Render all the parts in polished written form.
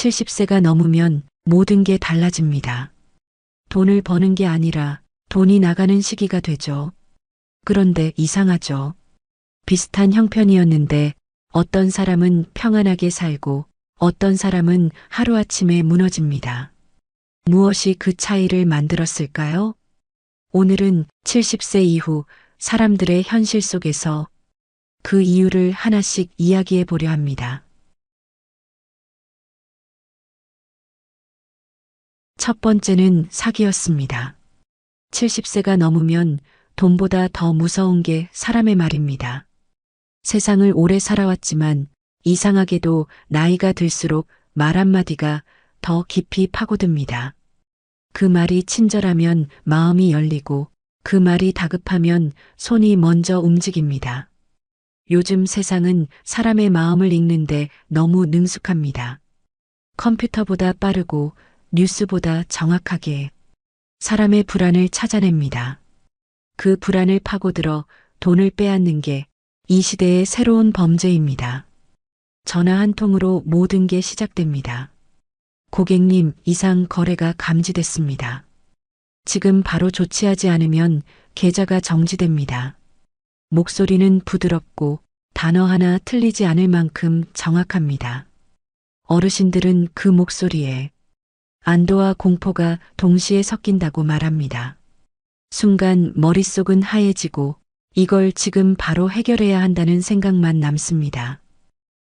70세가 넘으면 모든 게 달라집니다. 돈을 버는 게 아니라 돈이 나가는 시기가 되죠. 그런데 이상하죠. 비슷한 형편이었는데 어떤 사람은 평안하게 살고 어떤 사람은 하루아침에 무너집니다. 무엇이 그 차이를 만들었을까요? 오늘은 70세 이후 사람들의 현실 속에서 그 이유를 하나씩 이야기해 보려 합니다. 첫 번째는 사기였습니다. 70세가 넘으면 돈보다 더 무서운 게 사람의 말입니다. 세상을 오래 살아왔지만 이상하게도 나이가 들수록 말 한마디가 더 깊이 파고듭니다. 그 말이 친절하면 마음이 열리고 그 말이 다급하면 손이 먼저 움직입니다. 요즘 세상은 사람의 마음을 읽는데 너무 능숙합니다. 컴퓨터보다 빠르고 뉴스보다 정확하게 사람의 불안을 찾아냅니다. 그 불안을 파고들어 돈을 빼앗는 게 이 시대의 새로운 범죄입니다. 전화 한 통으로 모든 게 시작됩니다. 고객님, 이상 거래가 감지됐습니다. 지금 바로 조치하지 않으면 계좌가 정지됩니다. 목소리는 부드럽고 단어 하나 틀리지 않을 만큼 정확합니다. 어르신들은 그 목소리에 안도와 공포가 동시에 섞인다고 말합니다. 순간 머릿속은 하얘지고 이걸 지금 바로 해결해야 한다는 생각만 남습니다.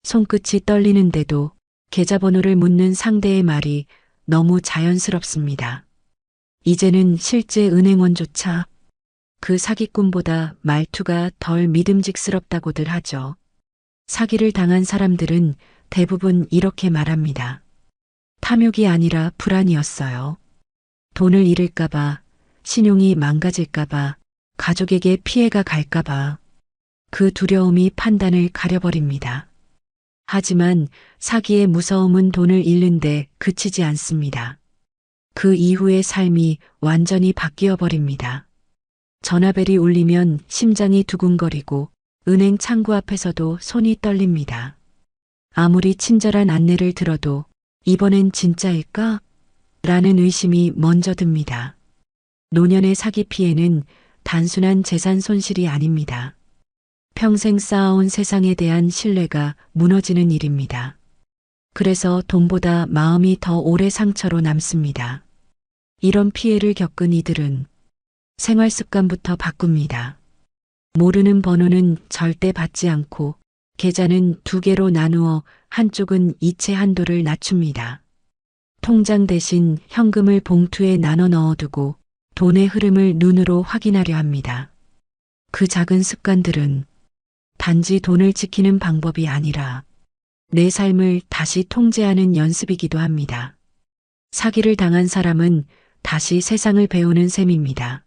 손끝이 떨리는데도 계좌번호를 묻는 상대의 말이 너무 자연스럽습니다. 이제는 실제 은행원조차 그 사기꾼보다 말투가 덜 믿음직스럽다고들 하죠. 사기를 당한 사람들은 대부분 이렇게 말합니다. 탐욕이 아니라 불안이었어요. 돈을 잃을까봐, 신용이 망가질까봐, 가족에게 피해가 갈까봐 그 두려움이 판단을 가려버립니다. 하지만 사기의 무서움은 돈을 잃는데 그치지 않습니다. 그 이후의 삶이 완전히 바뀌어 버립니다. 전화벨이 울리면 심장이 두근거리고 은행 창구 앞에서도 손이 떨립니다. 아무리 친절한 안내를 들어도 이번엔 진짜일까? 라는 의심이 먼저 듭니다. 노년의 사기 피해는 단순한 재산 손실이 아닙니다. 평생 쌓아온 세상에 대한 신뢰가 무너지는 일입니다. 그래서 돈보다 마음이 더 오래 상처로 남습니다. 이런 피해를 겪은 이들은 생활 습관부터 바꿉니다. 모르는 번호는 절대 받지 않고 계좌는 두 개로 나누어 한쪽은 이체 한도를 낮춥니다. 통장 대신 현금을 봉투에 나눠 넣어두고 돈의 흐름을 눈으로 확인하려 합니다. 그 작은 습관들은 단지 돈을 지키는 방법이 아니라 내 삶을 다시 통제하는 연습이기도 합니다. 사기를 당한 사람은 다시 세상을 배우는 셈입니다.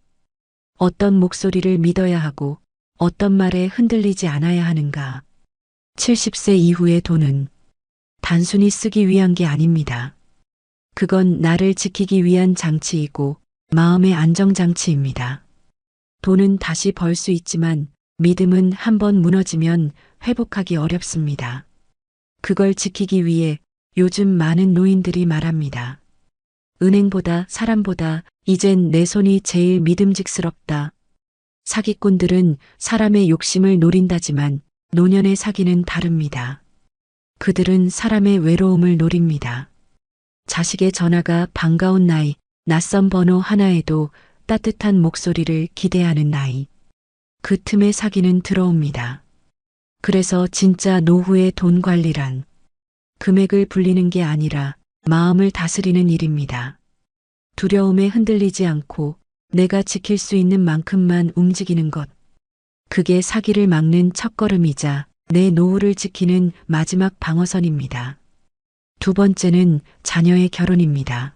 어떤 목소리를 믿어야 하고 어떤 말에 흔들리지 않아야 하는가. 70세 이후의 돈은 단순히 쓰기 위한 게 아닙니다. 그건 나를 지키기 위한 장치이고 마음의 안정장치입니다. 돈은 다시 벌 수 있지만 믿음은 한번 무너지면 회복하기 어렵습니다. 그걸 지키기 위해 요즘 많은 노인들이 말합니다. 은행보다 사람보다 이젠 내 손이 제일 믿음직스럽다. 사기꾼들은 사람의 욕심을 노린다지만 노년의 사기는 다릅니다. 그들은 사람의 외로움을 노립니다. 자식의 전화가 반가운 나이, 낯선 번호 하나에도 따뜻한 목소리를 기대하는 나이. 그 틈에 사기는 들어옵니다. 그래서 진짜 노후의 돈 관리란 금액을 불리는 게 아니라 마음을 다스리는 일입니다. 두려움에 흔들리지 않고 내가 지킬 수 있는 만큼만 움직이는 것. 그게 사기를 막는 첫걸음이자 내 노후를 지키는 마지막 방어선입니다. 두 번째는 자녀의 결혼입니다.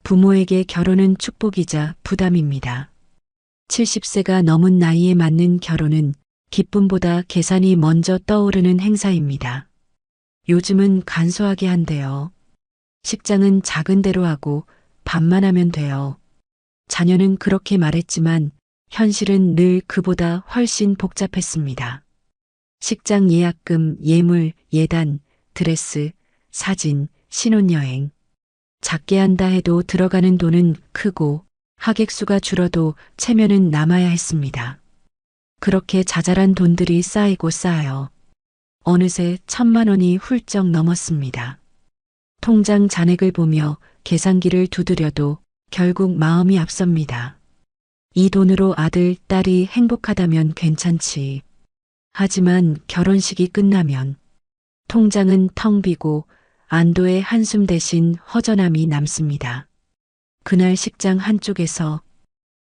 부모에게 결혼은 축복이자 부담입니다. 70세가 넘은 나이에 맞는 결혼은 기쁨보다 계산이 먼저 떠오르는 행사입니다. 요즘은 간소하게 한대요. 식장은 작은 데로 하고 밥만 하면 돼요. 자녀는 그렇게 말했지만 현실은 늘 그보다 훨씬 복잡했습니다. 식장 예약금, 예물, 예단, 드레스, 사진, 신혼여행. 작게 한다 해도 들어가는 돈은 크고 하객 수가 줄어도 체면은 남아야 했습니다. 그렇게 자잘한 돈들이 쌓이고 쌓여 어느새 1,000만 원이 훌쩍 넘었습니다. 통장 잔액을 보며 계산기를 두드려도 결국 마음이 앞섭니다. 이 돈으로 아들, 딸이 행복하다면 괜찮지. 하지만 결혼식이 끝나면 통장은 텅 비고 안도의 한숨 대신 허전함이 남습니다. 그날 식장 한쪽에서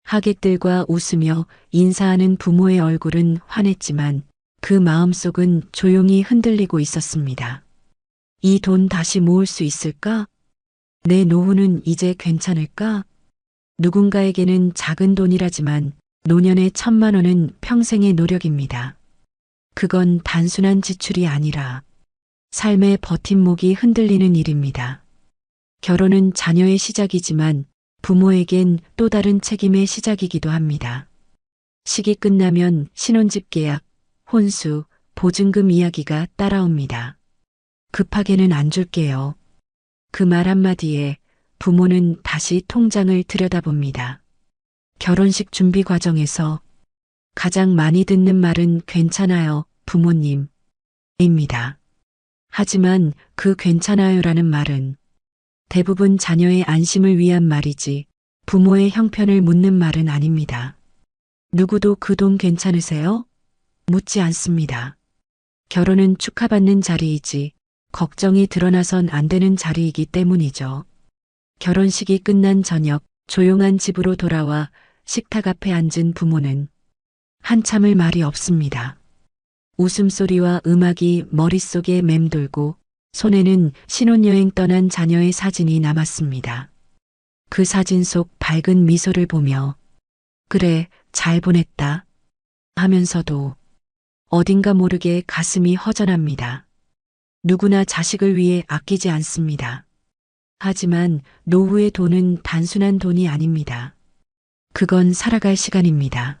하객들과 웃으며 인사하는 부모의 얼굴은 환했지만 그 마음속은 조용히 흔들리고 있었습니다. 이 돈 다시 모을 수 있을까? 내 노후는 이제 괜찮을까? 누군가에게는 작은 돈이라지만 노년의 1,000만 원은 평생의 노력입니다. 그건 단순한 지출이 아니라 삶의 버팀목이 흔들리는 일입니다. 결혼은 자녀의 시작이지만 부모에겐 또 다른 책임의 시작이기도 합니다. 식이 끝나면 신혼집 계약, 혼수, 보증금 이야기가 따라옵니다. 급하게는 안 줄게요. 그 말 한마디에 부모는 다시 통장을 들여다봅니다. 결혼식 준비 과정에서 가장 많이 듣는 말은 괜찮아요, 부모님. 입니다. 하지만 그 괜찮아요라는 말은 대부분 자녀의 안심을 위한 말이지 부모의 형편을 묻는 말은 아닙니다. 누구도 그 돈 괜찮으세요? 묻지 않습니다. 결혼은 축하받는 자리이지 걱정이 드러나선 안 되는 자리이기 때문이죠. 결혼식이 끝난 저녁 조용한 집으로 돌아와 식탁 앞에 앉은 부모는 한참을 말이 없습니다. 웃음소리와 음악이 머릿속에 맴돌고 손에는 신혼여행 떠난 자녀의 사진이 남았습니다. 그 사진 속 밝은 미소를 보며 그래, 잘 보냈다 하면서도 어딘가 모르게 가슴이 허전합니다. 누구나 자식을 위해 아끼지 않습니다. 하지만 노후의 돈은 단순한 돈이 아닙니다. 그건 살아갈 시간입니다.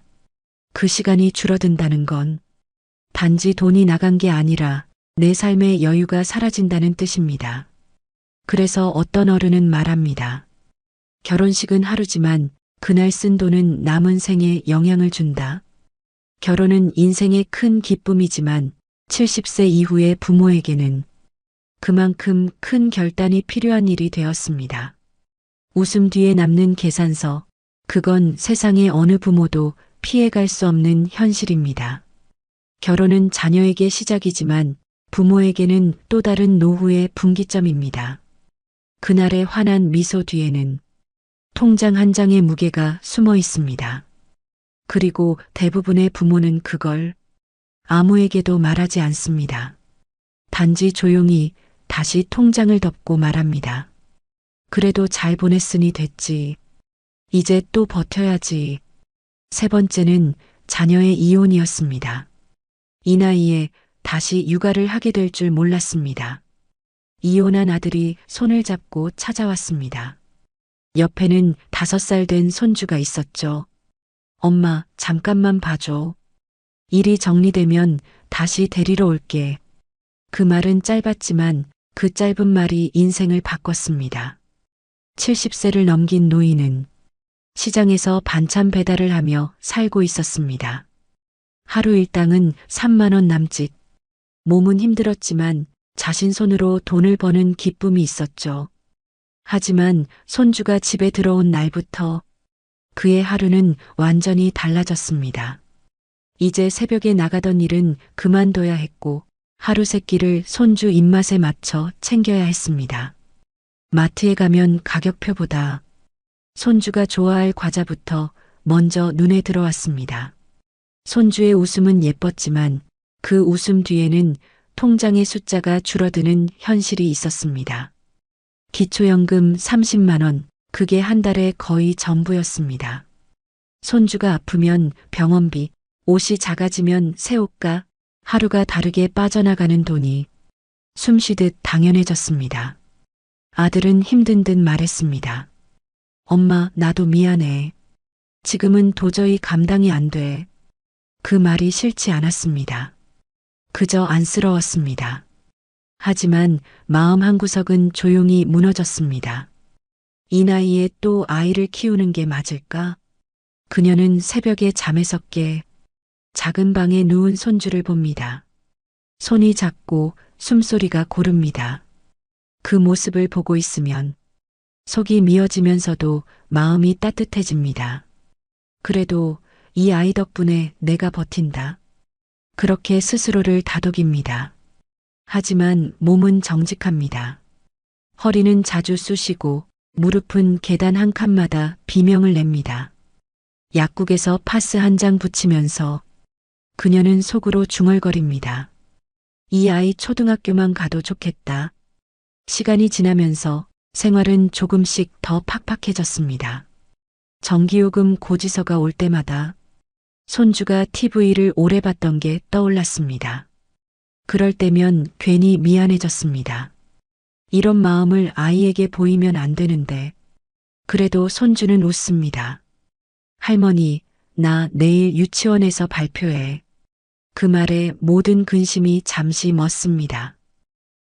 그 시간이 줄어든다는 건 단지 돈이 나간 게 아니라 내 삶의 여유가 사라진다는 뜻입니다. 그래서 어떤 어른은 말합니다. 결혼식은 하루지만 그날 쓴 돈은 남은 생에 영향을 준다. 결혼은 인생의 큰 기쁨이지만 70세 이후의 부모에게는 그만큼 큰 결단이 필요한 일이 되었습니다. 웃음 뒤에 남는 계산서, 그건 세상의 어느 부모도 피해갈 수 없는 현실입니다. 결혼은 자녀에게 시작이지만 부모에게는 또 다른 노후의 분기점입니다. 그날의 환한 미소 뒤에는 통장 한 장의 무게가 숨어 있습니다. 그리고 대부분의 부모는 그걸 아무에게도 말하지 않습니다. 단지 조용히 다시 통장을 덮고 말합니다. 그래도 잘 보냈으니 됐지. 이제 또 버텨야지. 세 번째는 자녀의 이혼이었습니다. 이 나이에 다시 육아를 하게 될 줄 몰랐습니다. 이혼한 아들이 손을 잡고 찾아왔습니다. 옆에는 5살 된 손주가 있었죠. 엄마, 잠깐만 봐줘. 일이 정리되면 다시 데리러 올게. 그 말은 짧았지만 그 짧은 말이 인생을 바꿨습니다. 70세를 넘긴 노인은 시장에서 반찬 배달을 하며 살고 있었습니다. 하루 일당은 3만 원 남짓. 몸은 힘들었지만 자신 손으로 돈을 버는 기쁨이 있었죠. 하지만 손주가 집에 들어온 날부터 그의 하루는 완전히 달라졌습니다. 이제 새벽에 나가던 일은 그만둬야 했고 하루 세끼를 손주 입맛에 맞춰 챙겨야 했습니다. 마트에 가면 가격표보다 손주가 좋아할 과자부터 먼저 눈에 들어왔습니다. 손주의 웃음은 예뻤지만 그 웃음 뒤에는 통장의 숫자가 줄어드는 현실이 있었습니다. 기초연금 30만 원, 그게 한 달에 거의 전부였습니다. 손주가 아프면 병원비, 옷이 작아지면 새 옷가, 하루가 다르게 빠져나가는 돈이 숨쉬듯 당연해졌습니다. 아들은 힘든 듯 말했습니다. 엄마, 나도 미안해. 지금은 도저히 감당이 안 돼. 그 말이 싫지 않았습니다. 그저 안쓰러웠습니다. 하지만 마음 한구석은 조용히 무너졌습니다. 이 나이에 또 아이를 키우는 게 맞을까? 그녀는 새벽에 잠에서 깨 작은 방에 누운 손주를 봅니다. 손이 작고 숨소리가 고릅니다. 그 모습을 보고 있으면 속이 미어지면서도 마음이 따뜻해집니다. 그래도 이 아이 덕분에 내가 버틴다. 그렇게 스스로를 다독입니다. 하지만 몸은 정직합니다. 허리는 자주 쑤시고 무릎은 계단 한 칸마다 비명을 냅니다. 약국에서 파스 한 장 붙이면서 그녀는 속으로 중얼거립니다. 이 아이 초등학교만 가도 좋겠다. 시간이 지나면서 생활은 조금씩 더 팍팍해졌습니다. 전기요금 고지서가 올 때마다 손주가 TV를 오래 봤던 게 떠올랐습니다. 그럴 때면 괜히 미안해졌습니다. 이런 마음을 아이에게 보이면 안 되는데 그래도 손주는 웃습니다. 할머니, 나 내일 유치원에서 발표해. 그 말에 모든 근심이 잠시 멎습니다.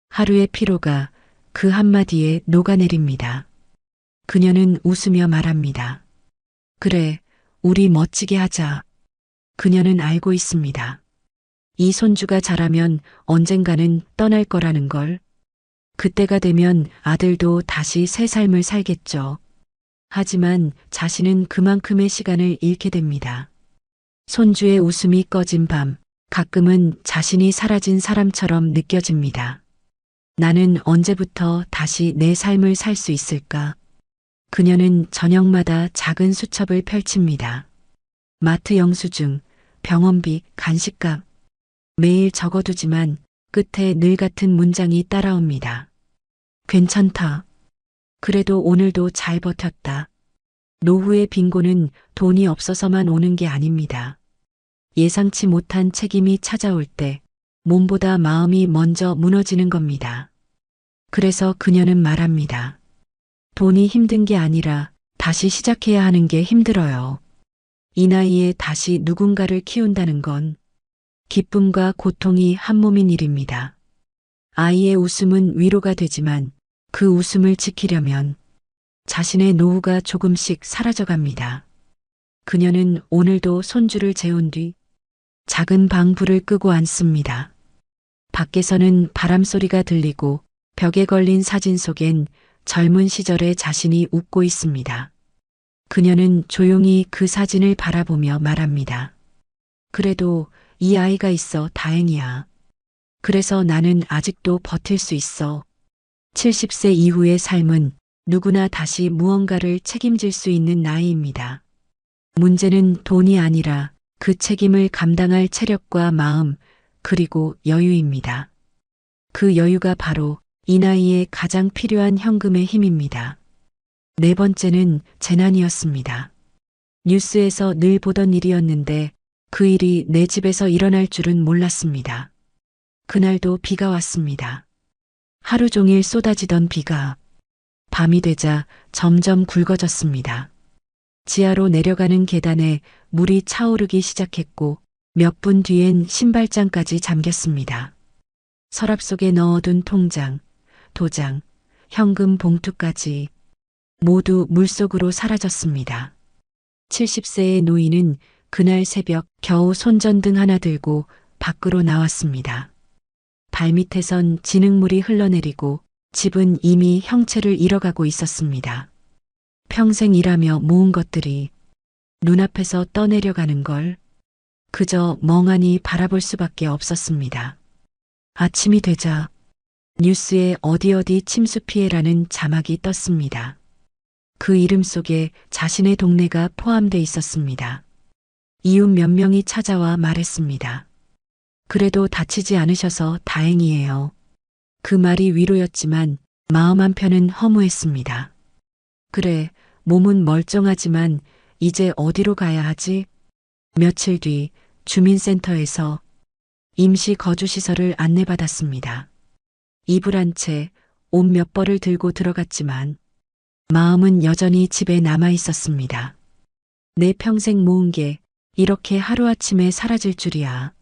하루의 피로가 그 한마디에 녹아내립니다. 그녀는 웃으며 말합니다. 그래, 우리 멋지게 하자. 그녀는 알고 있습니다. 이 손주가 자라면 언젠가는 떠날 거라는 걸. 그때가 되면 아들도 다시 새 삶을 살겠죠. 하지만 자신은 그만큼의 시간을 잃게 됩니다. 손주의 웃음이 꺼진 밤, 가끔은 자신이 사라진 사람처럼 느껴집니다. 나는 언제부터 다시 내 삶을 살 수 있을까? 그녀는 저녁마다 작은 수첩을 펼칩니다. 마트 영수증, 병원비, 간식값. 매일 적어두지만 끝에 늘 같은 문장이 따라옵니다. 괜찮다. 그래도 오늘도 잘 버텼다. 노후의 빈곤은 돈이 없어서만 오는 게 아닙니다. 예상치 못한 책임이 찾아올 때 몸보다 마음이 먼저 무너지는 겁니다. 그래서 그녀는 말합니다. 돈이 힘든 게 아니라 다시 시작해야 하는 게 힘들어요. 이 나이에 다시 누군가를 키운다는 건 기쁨과 고통이 한 몸인 일입니다. 아이의 웃음은 위로가 되지만 그 웃음을 지키려면 자신의 노후가 조금씩 사라져갑니다. 그녀는 오늘도 손주를 재운 뒤 작은 방 불을 끄고 앉습니다. 밖에서는 바람 소리가 들리고 벽에 걸린 사진 속엔 젊은 시절의 자신이 웃고 있습니다. 그녀는 조용히 그 사진을 바라보며 말합니다. 그래도 이 아이가 있어 다행이야. 그래서 나는 아직도 버틸 수 있어. 70세 이후의 삶은 누구나 다시 무언가를 책임질 수 있는 나이입니다. 문제는 돈이 아니라 그 책임을 감당할 체력과 마음, 그리고 여유입니다. 그 여유가 바로 이 나이에 가장 필요한 현금의 힘입니다. 네 번째는 재난이었습니다. 뉴스에서 늘 보던 일이었는데 그 일이 내 집에서 일어날 줄은 몰랐습니다. 그날도 비가 왔습니다. 하루 종일 쏟아지던 비가 밤이 되자 점점 굵어졌습니다. 지하로 내려가는 계단에 물이 차오르기 시작했고 몇 분 뒤엔 신발장까지 잠겼습니다. 서랍 속에 넣어둔 통장, 도장, 현금 봉투까지 모두 물속으로 사라졌습니다. 70세의 노인은 그날 새벽 겨우 손전등 하나 들고 밖으로 나왔습니다. 발밑에선 진흙물이 흘러내리고 집은 이미 형체를 잃어가고 있었습니다. 평생 일하며 모은 것들이 눈앞에서 떠내려가는 걸 그저 멍하니 바라볼 수밖에 없었습니다. 아침이 되자 뉴스에 어디 침수 피해라는 자막이 떴습니다. 그 이름 속에 자신의 동네가 포함돼 있었습니다. 이웃 몇 명이 찾아와 말했습니다. 그래도 다치지 않으셔서 다행이에요. 그 말이 위로였지만 마음 한편은 허무했습니다. 그래, 몸은 멀쩡하지만 이제 어디로 가야 하지? 며칠 뒤 주민센터에서 임시 거주시설을 안내받았습니다. 이불 한 채, 옷 몇 벌을 들고 들어갔지만 마음은 여전히 집에 남아 있었습니다. 내 평생 모은 게 이렇게 하루아침에 사라질 줄이야.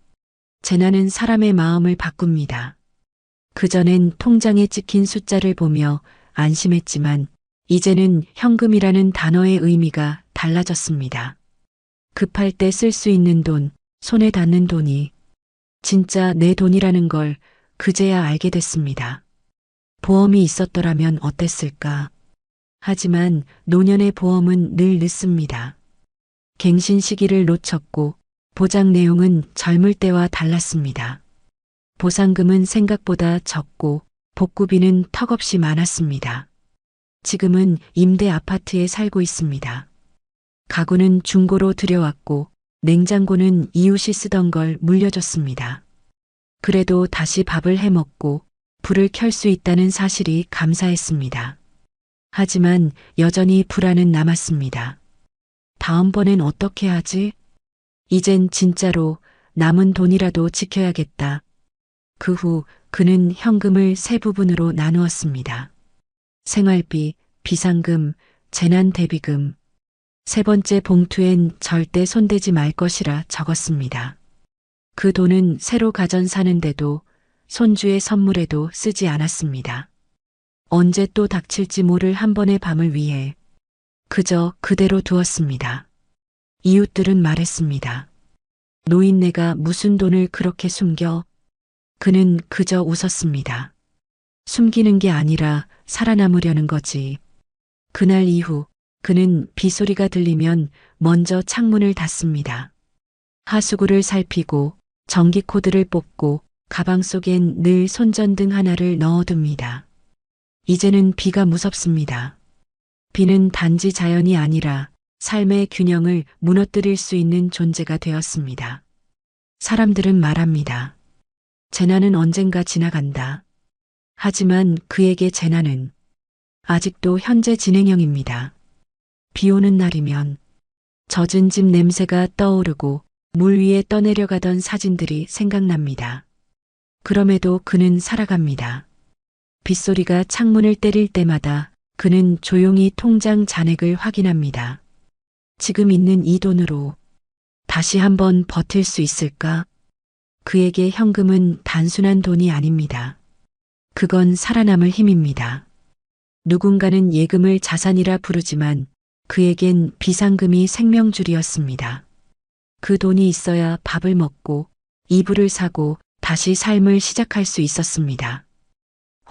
재난은 사람의 마음을 바꿉니다. 그전엔 통장에 찍힌 숫자를 보며 안심했지만 이제는 현금이라는 단어의 의미가 달라졌습니다. 급할 때 쓸 수 있는 돈, 손에 닿는 돈이 진짜 내 돈이라는 걸 그제야 알게 됐습니다. 보험이 있었더라면 어땠을까? 하지만 노년의 보험은 늘 늦습니다. 갱신 시기를 놓쳤고 보장 내용은 젊을 때와 달랐습니다. 보상금은 생각보다 적고 복구비는 턱없이 많았습니다. 지금은 임대 아파트에 살고 있습니다. 가구는 중고로 들여왔고 냉장고는 이웃이 쓰던 걸 물려줬습니다. 그래도 다시 밥을 해 먹고 불을 켤 수 있다는 사실이 감사했습니다. 하지만 여전히 불안은 남았습니다. 다음번엔 어떻게 하지? 이젠 진짜로 남은 돈이라도 지켜야겠다. 그 후 그는 현금을 세 부분으로 나누었습니다. 생활비, 비상금, 재난대비금. 세 번째 봉투엔 절대 손대지 말 것이라 적었습니다. 그 돈은 새로 가전 사는데도 손주의 선물에도 쓰지 않았습니다. 언제 또 닥칠지 모를 한 번의 밤을 위해 그저 그대로 두었습니다. 이웃들은 말했습니다. 노인네가 무슨 돈을 그렇게 숨겨? 그는 그저 웃었습니다. 숨기는 게 아니라 살아남으려는 거지. 그날 이후 그는 비소리가 들리면 먼저 창문을 닫습니다. 하수구를 살피고 전기 코드를 뽑고 가방 속엔 늘 손전등 하나를 넣어둡니다. 이제는 비가 무섭습니다. 비는 단지 자연이 아니라 삶의 균형을 무너뜨릴 수 있는 존재가 되었습니다. 사람들은 말합니다. 재난은 언젠가 지나간다. 하지만 그에게 재난은 아직도 현재 진행형입니다. 비 오는 날이면 젖은 집 냄새가 떠오르고 물 위에 떠내려가던 사진들이 생각납니다. 그럼에도 그는 살아갑니다. 빗소리가 창문을 때릴 때마다 그는 조용히 통장 잔액을 확인합니다. 지금 있는 이 돈으로 다시 한번 버틸 수 있을까? 그에게 현금은 단순한 돈이 아닙니다. 그건 살아남을 힘입니다. 누군가는 예금을 자산이라 부르지만 그에겐 비상금이 생명줄이었습니다. 그 돈이 있어야 밥을 먹고 이불을 사고 다시 삶을 시작할 수 있었습니다.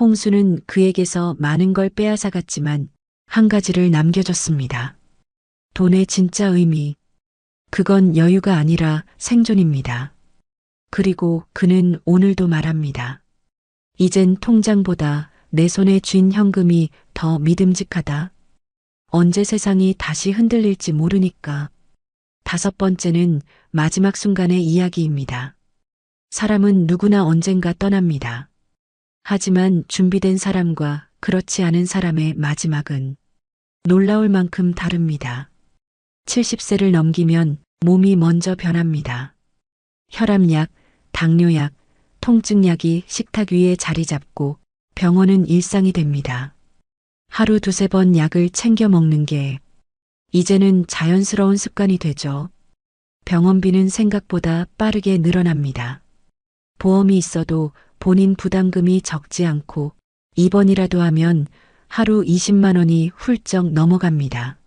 홍수는 그에게서 많은 걸 빼앗아갔지만 한 가지를 남겨줬습니다. 돈의 진짜 의미. 그건 여유가 아니라 생존입니다. 그리고 그는 오늘도 말합니다. 이젠 통장보다 내 손에 쥔 현금이 더 믿음직하다. 언제 세상이 다시 흔들릴지 모르니까. 다섯 번째는 마지막 순간의 이야기입니다. 사람은 누구나 언젠가 떠납니다. 하지만 준비된 사람과 그렇지 않은 사람의 마지막은 놀라울 만큼 다릅니다. 70세를 넘기면 몸이 먼저 변합니다. 혈압약, 당뇨약, 통증약이 식탁 위에 자리 잡고 병원은 일상이 됩니다. 하루 두세 번 약을 챙겨 먹는 게 이제는 자연스러운 습관이 되죠. 병원비는 생각보다 빠르게 늘어납니다. 보험이 있어도 본인 부담금이 적지 않고 입원이라도 하면 하루 20만 원이 훌쩍 넘어갑니다.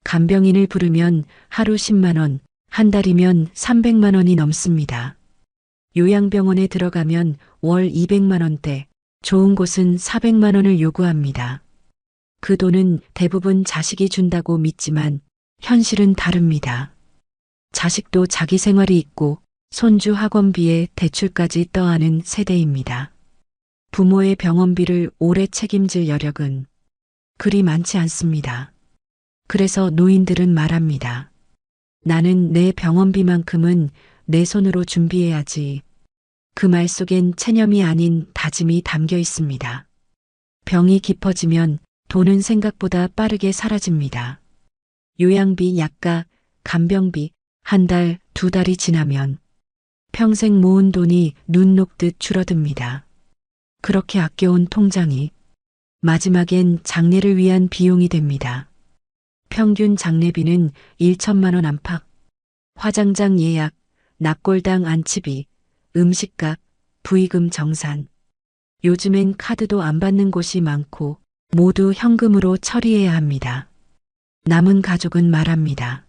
간병인을 부르면 하루 10만 원, 한 달이면 300만 원이 넘습니다. 요양병원에 들어가면 월 200만 원대, 좋은 곳은 400만 원을 요구합니다. 그 돈은 대부분 자식이 준다고 믿지만 현실은 다릅니다. 자식도 자기 생활이 있고 손주 학원비에 대출까지 떠안은 세대입니다. 부모의 병원비를 오래 책임질 여력은 그리 많지 않습니다. 그래서 노인들은 말합니다. 나는 내 병원비만큼은 내 손으로 준비해야지. 그 말 속엔 체념이 아닌 다짐이 담겨 있습니다. 병이 깊어지면 돈은 생각보다 빠르게 사라집니다. 요양비, 약가, 간병비, 한 달, 두 달이 지나면 평생 모은 돈이 눈 녹듯 줄어듭니다. 그렇게 아껴온 통장이 마지막엔 장례를 위한 비용이 됩니다. 평균 장례비는 1천만 원 안팎, 화장장 예약, 납골당 안치비, 음식값, 부의금 정산. 요즘엔 카드도 안 받는 곳이 많고 모두 현금으로 처리해야 합니다. 남은 가족은 말합니다.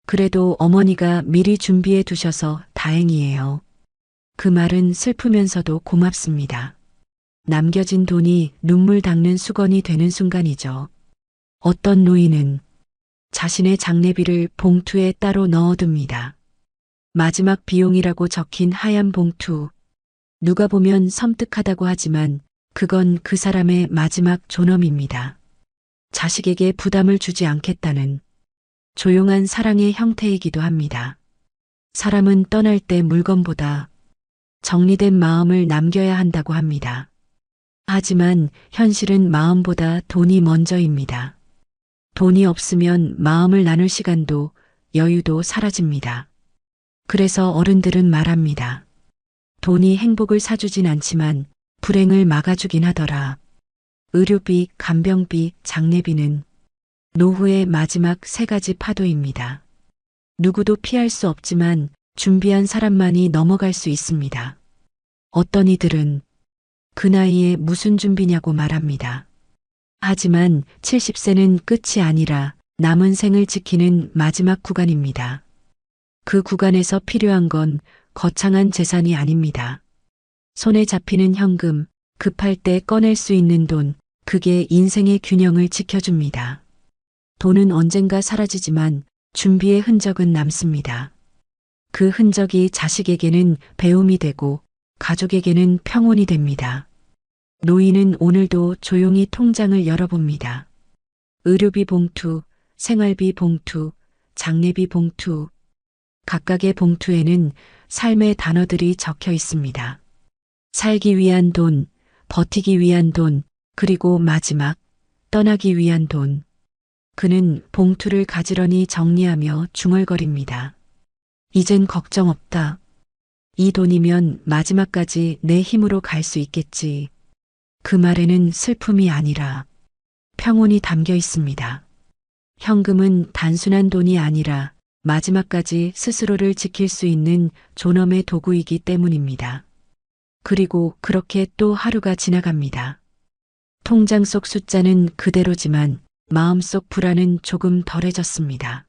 그래도 어머니가 미리 준비해 두셔서 다행이에요. 그 말은 슬프면서도 고맙습니다. 남겨진 돈이 눈물 닦는 수건이 되는 순간이죠. 어떤 노인은 자신의 장례비를 봉투에 따로 넣어둡니다. 마지막 비용이라고 적힌 하얀 봉투. 누가 보면 섬뜩하다고 하지만 그건 그 사람의 마지막 존엄입니다. 자식에게 부담을 주지 않겠다는 조용한 사랑의 형태이기도 합니다. 사람은 떠날 때 물건보다 정리된 마음을 남겨야 한다고 합니다. 하지만 현실은 마음보다 돈이 먼저입니다. 돈이 없으면 마음을 나눌 시간도 여유도 사라집니다. 그래서 어른들은 말합니다. 돈이 행복을 사주진 않지만 불행을 막아주긴 하더라. 의료비, 간병비, 장례비는 노후의 마지막 세 가지 파도입니다. 누구도 피할 수 없지만 준비한 사람만이 넘어갈 수 있습니다. 어떤 이들은 그 나이에 무슨 준비냐고 말합니다. 하지만 70세는 끝이 아니라 남은 생을 지키는 마지막 구간입니다. 그 구간에서 필요한 건 거창한 재산이 아닙니다. 손에 잡히는 현금, 급할 때 꺼낼 수 있는 돈, 그게 인생의 균형을 지켜줍니다. 돈은 언젠가 사라지지만 준비의 흔적은 남습니다. 그 흔적이 자식에게는 배움이 되고 가족에게는 평온이 됩니다. 노인은 오늘도 조용히 통장을 열어봅니다. 의료비 봉투, 생활비 봉투, 장례비 봉투. 각각의 봉투에는 삶의 단어들이 적혀 있습니다. 살기 위한 돈, 버티기 위한 돈, 그리고 마지막, 떠나기 위한 돈. 그는 봉투를 가지런히 정리하며 중얼거립니다. 이젠 걱정 없다. 이 돈이면 마지막까지 내 힘으로 갈 수 있겠지. 그 말에는 슬픔이 아니라 평온이 담겨 있습니다. 현금은 단순한 돈이 아니라 마지막까지 스스로를 지킬 수 있는 존엄의 도구이기 때문입니다. 그리고 그렇게 또 하루가 지나갑니다. 통장 속 숫자는 그대로지만 마음속 불안은 조금 덜해졌습니다.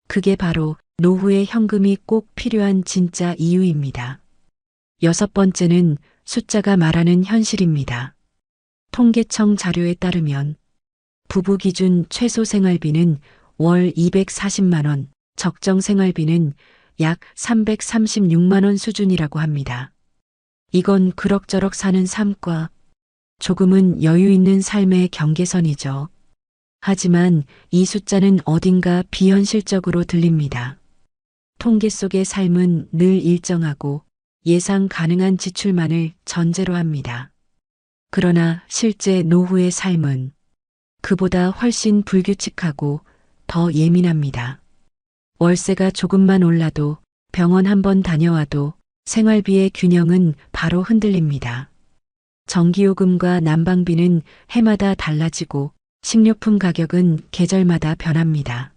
그게 바로 노후의 현금이 꼭 필요한 진짜 이유입니다. 6번째는 숫자가 말하는 현실입니다. 통계청 자료에 따르면 부부 기준 최소 생활비는 월 240만 원, 적정 생활비는 약 336만 원 수준이라고 합니다. 이건 그럭저럭 사는 삶과 조금은 여유 있는 삶의 경계선이죠. 하지만 이 숫자는 어딘가 비현실적으로 들립니다. 통계 속의 삶은 늘 일정하고 예상 가능한 지출만을 전제로 합니다. 그러나 실제 노후의 삶은 그보다 훨씬 불규칙하고 더 예민합니다. 월세가 조금만 올라도 병원 한 번 다녀와도 생활비의 균형은 바로 흔들립니다. 전기요금과 난방비는 해마다 달라지고 식료품 가격은 계절마다 변합니다.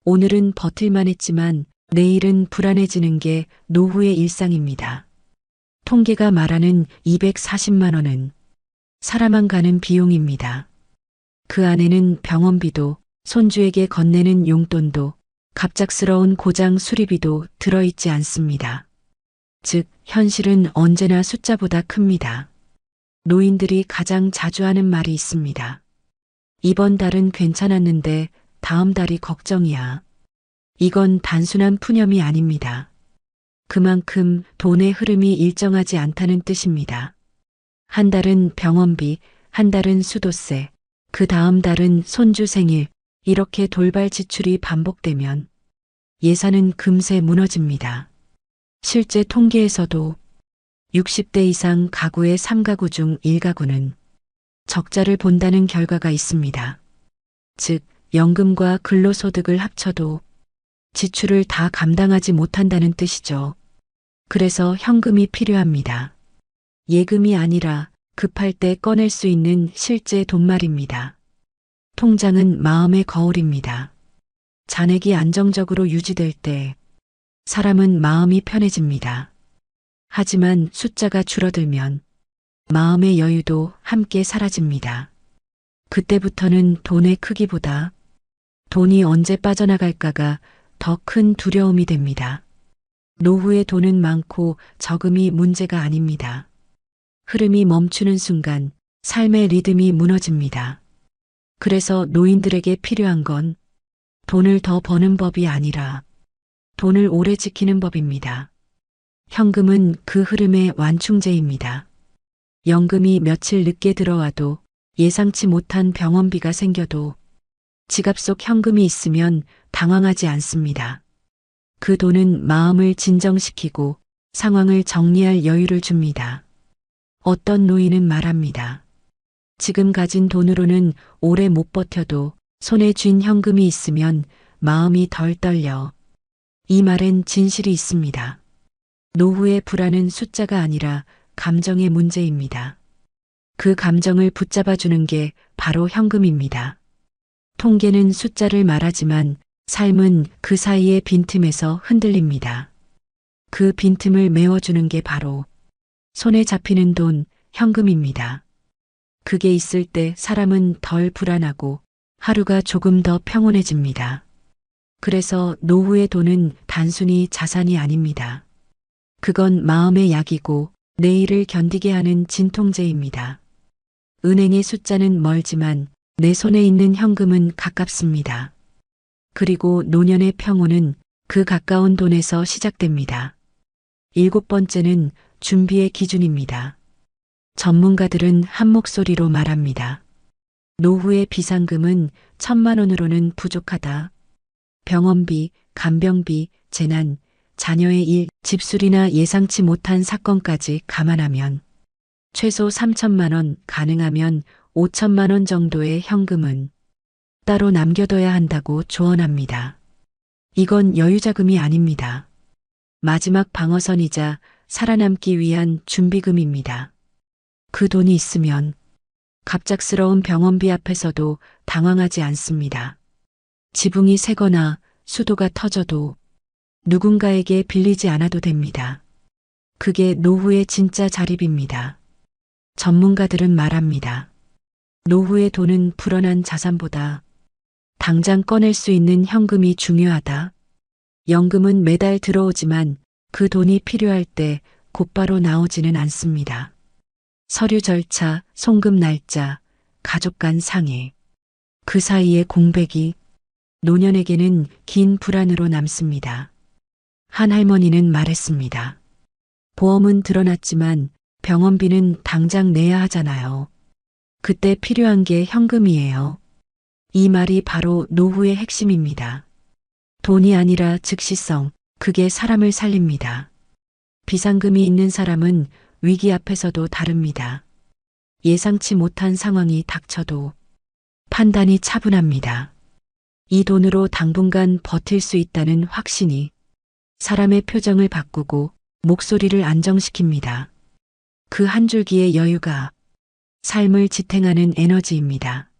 오늘은 버틸만 했지만 내일은 불안해지는 게 노후의 일상입니다. 통계가 말하는 240만 원은 살아만 가는 비용입니다. 그 안에는 병원비도 손주에게 건네는 용돈도 갑작스러운 고장 수리비도 들어있지 않습니다. 즉, 현실은 언제나 숫자보다 큽니다. 노인들이 가장 자주 하는 말이 있습니다. 이번 달은 괜찮았는데 다음 달이 걱정이야. 이건 단순한 푸념이 아닙니다. 그만큼 돈의 흐름이 일정하지 않다는 뜻입니다. 한 달은 병원비, 한 달은 수도세, 그 다음 달은 손주 생일, 이렇게 돌발 지출이 반복되면 예산은 금세 무너집니다. 실제 통계에서도 60대 이상 가구의 3가구 중 1가구는 적자를 본다는 결과가 있습니다. 즉, 연금과 근로소득을 합쳐도 지출을 다 감당하지 못한다는 뜻이죠. 그래서 현금이 필요합니다. 예금이 아니라 급할 때 꺼낼 수 있는 실제 돈 말입니다. 통장은 마음의 거울입니다. 잔액이 안정적으로 유지될 때 사람은 마음이 편해집니다. 하지만 숫자가 줄어들면 마음의 여유도 함께 사라집니다. 그때부터는 돈의 크기보다 돈이 언제 빠져나갈까가 더 큰 두려움이 됩니다. 노후에 돈은 많고 적음이 문제가 아닙니다. 흐름이 멈추는 순간 삶의 리듬이 무너집니다. 그래서 노인들에게 필요한 건 돈을 더 버는 법이 아니라 돈을 오래 지키는 법입니다. 현금은 그 흐름의 완충제입니다. 연금이 며칠 늦게 들어와도 예상치 못한 병원비가 생겨도 지갑 속 현금이 있으면 당황하지 않습니다. 그 돈은 마음을 진정시키고 상황을 정리할 여유를 줍니다. 어떤 노인은 말합니다. 지금 가진 돈으로는 오래 못 버텨도 손에 쥔 현금이 있으면 마음이 덜 떨려. 이 말엔 진실이 있습니다. 노후의 불안은 숫자가 아니라 감정의 문제입니다. 그 감정을 붙잡아주는 게 바로 현금입니다. 통계는 숫자를 말하지만 삶은 그 사이의 빈틈에서 흔들립니다. 그 빈틈을 메워주는 게 바로 손에 잡히는 돈, 현금입니다. 그게 있을 때 사람은 덜 불안하고 하루가 조금 더 평온해집니다. 그래서 노후의 돈은 단순히 자산이 아닙니다. 그건 마음의 약이고 내일을 견디게 하는 진통제입니다. 은행의 숫자는 멀지만 내 손에 있는 현금은 가깝습니다. 그리고 노년의 평온은 그 가까운 돈에서 시작됩니다. 7번째는 준비의 기준입니다. 전문가들은 한 목소리로 말합니다. 노후의 비상금은 1,000만 원으로는 부족하다. 병원비, 간병비, 재난, 자녀의 일, 집수리나 예상치 못한 사건까지 감안하면 최소 3,000만 원, 가능하면 5,000만 원 정도의 현금은 따로 남겨둬야 한다고 조언합니다. 이건 여유자금이 아닙니다. 마지막 방어선이자 살아남기 위한 준비금입니다. 그 돈이 있으면 갑작스러운 병원비 앞에서도 당황하지 않습니다. 지붕이 새거나 수도가 터져도 누군가에게 빌리지 않아도 됩니다. 그게 노후의 진짜 자립입니다. 전문가들은 말합니다. 노후의 돈은 불어난 자산보다 당장 꺼낼 수 있는 현금이 중요하다. 연금은 매달 들어오지만 그 돈이 필요할 때 곧바로 나오지는 않습니다. 서류 절차, 송금 날짜, 가족 간 상해. 그 사이의 공백이 노년에게는 긴 불안으로 남습니다. 한 할머니는 말했습니다. 보험은 드러났지만 병원비는 당장 내야 하잖아요. 그때 필요한 게 현금이에요. 이 말이 바로 노후의 핵심입니다. 돈이 아니라 즉시성, 그게 사람을 살립니다. 비상금이 있는 사람은 위기 앞에서도 다릅니다. 예상치 못한 상황이 닥쳐도 판단이 차분합니다. 이 돈으로 당분간 버틸 수 있다는 확신이 사람의 표정을 바꾸고 목소리를 안정시킵니다. 그 한 줄기의 여유가 삶을 지탱하는 에너지입니다.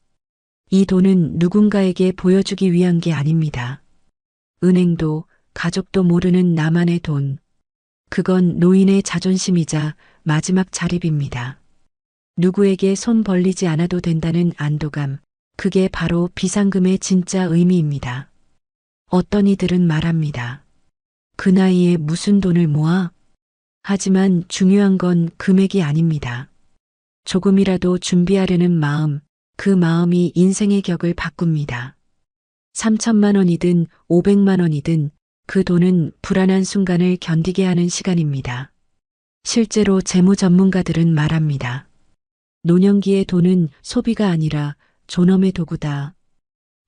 이 돈은 누군가에게 보여주기 위한 게 아닙니다. 은행도 가족도 모르는 나만의 돈. 그건 노인의 자존심이자 마지막 자립입니다. 누구에게 손 벌리지 않아도 된다는 안도감. 그게 바로 비상금의 진짜 의미입니다. 어떤 이들은 말합니다. 그 나이에 무슨 돈을 모아? 하지만 중요한 건 금액이 아닙니다. 조금이라도 준비하려는 마음, 그 마음이 인생의 격을 바꿉니다. 3,000만 원이든 500만 원이든 그 돈은 불안한 순간을 견디게 하는 시간입니다. 실제로 재무 전문가들은 말합니다. 노년기의 돈은 소비가 아니라 존엄의 도구다.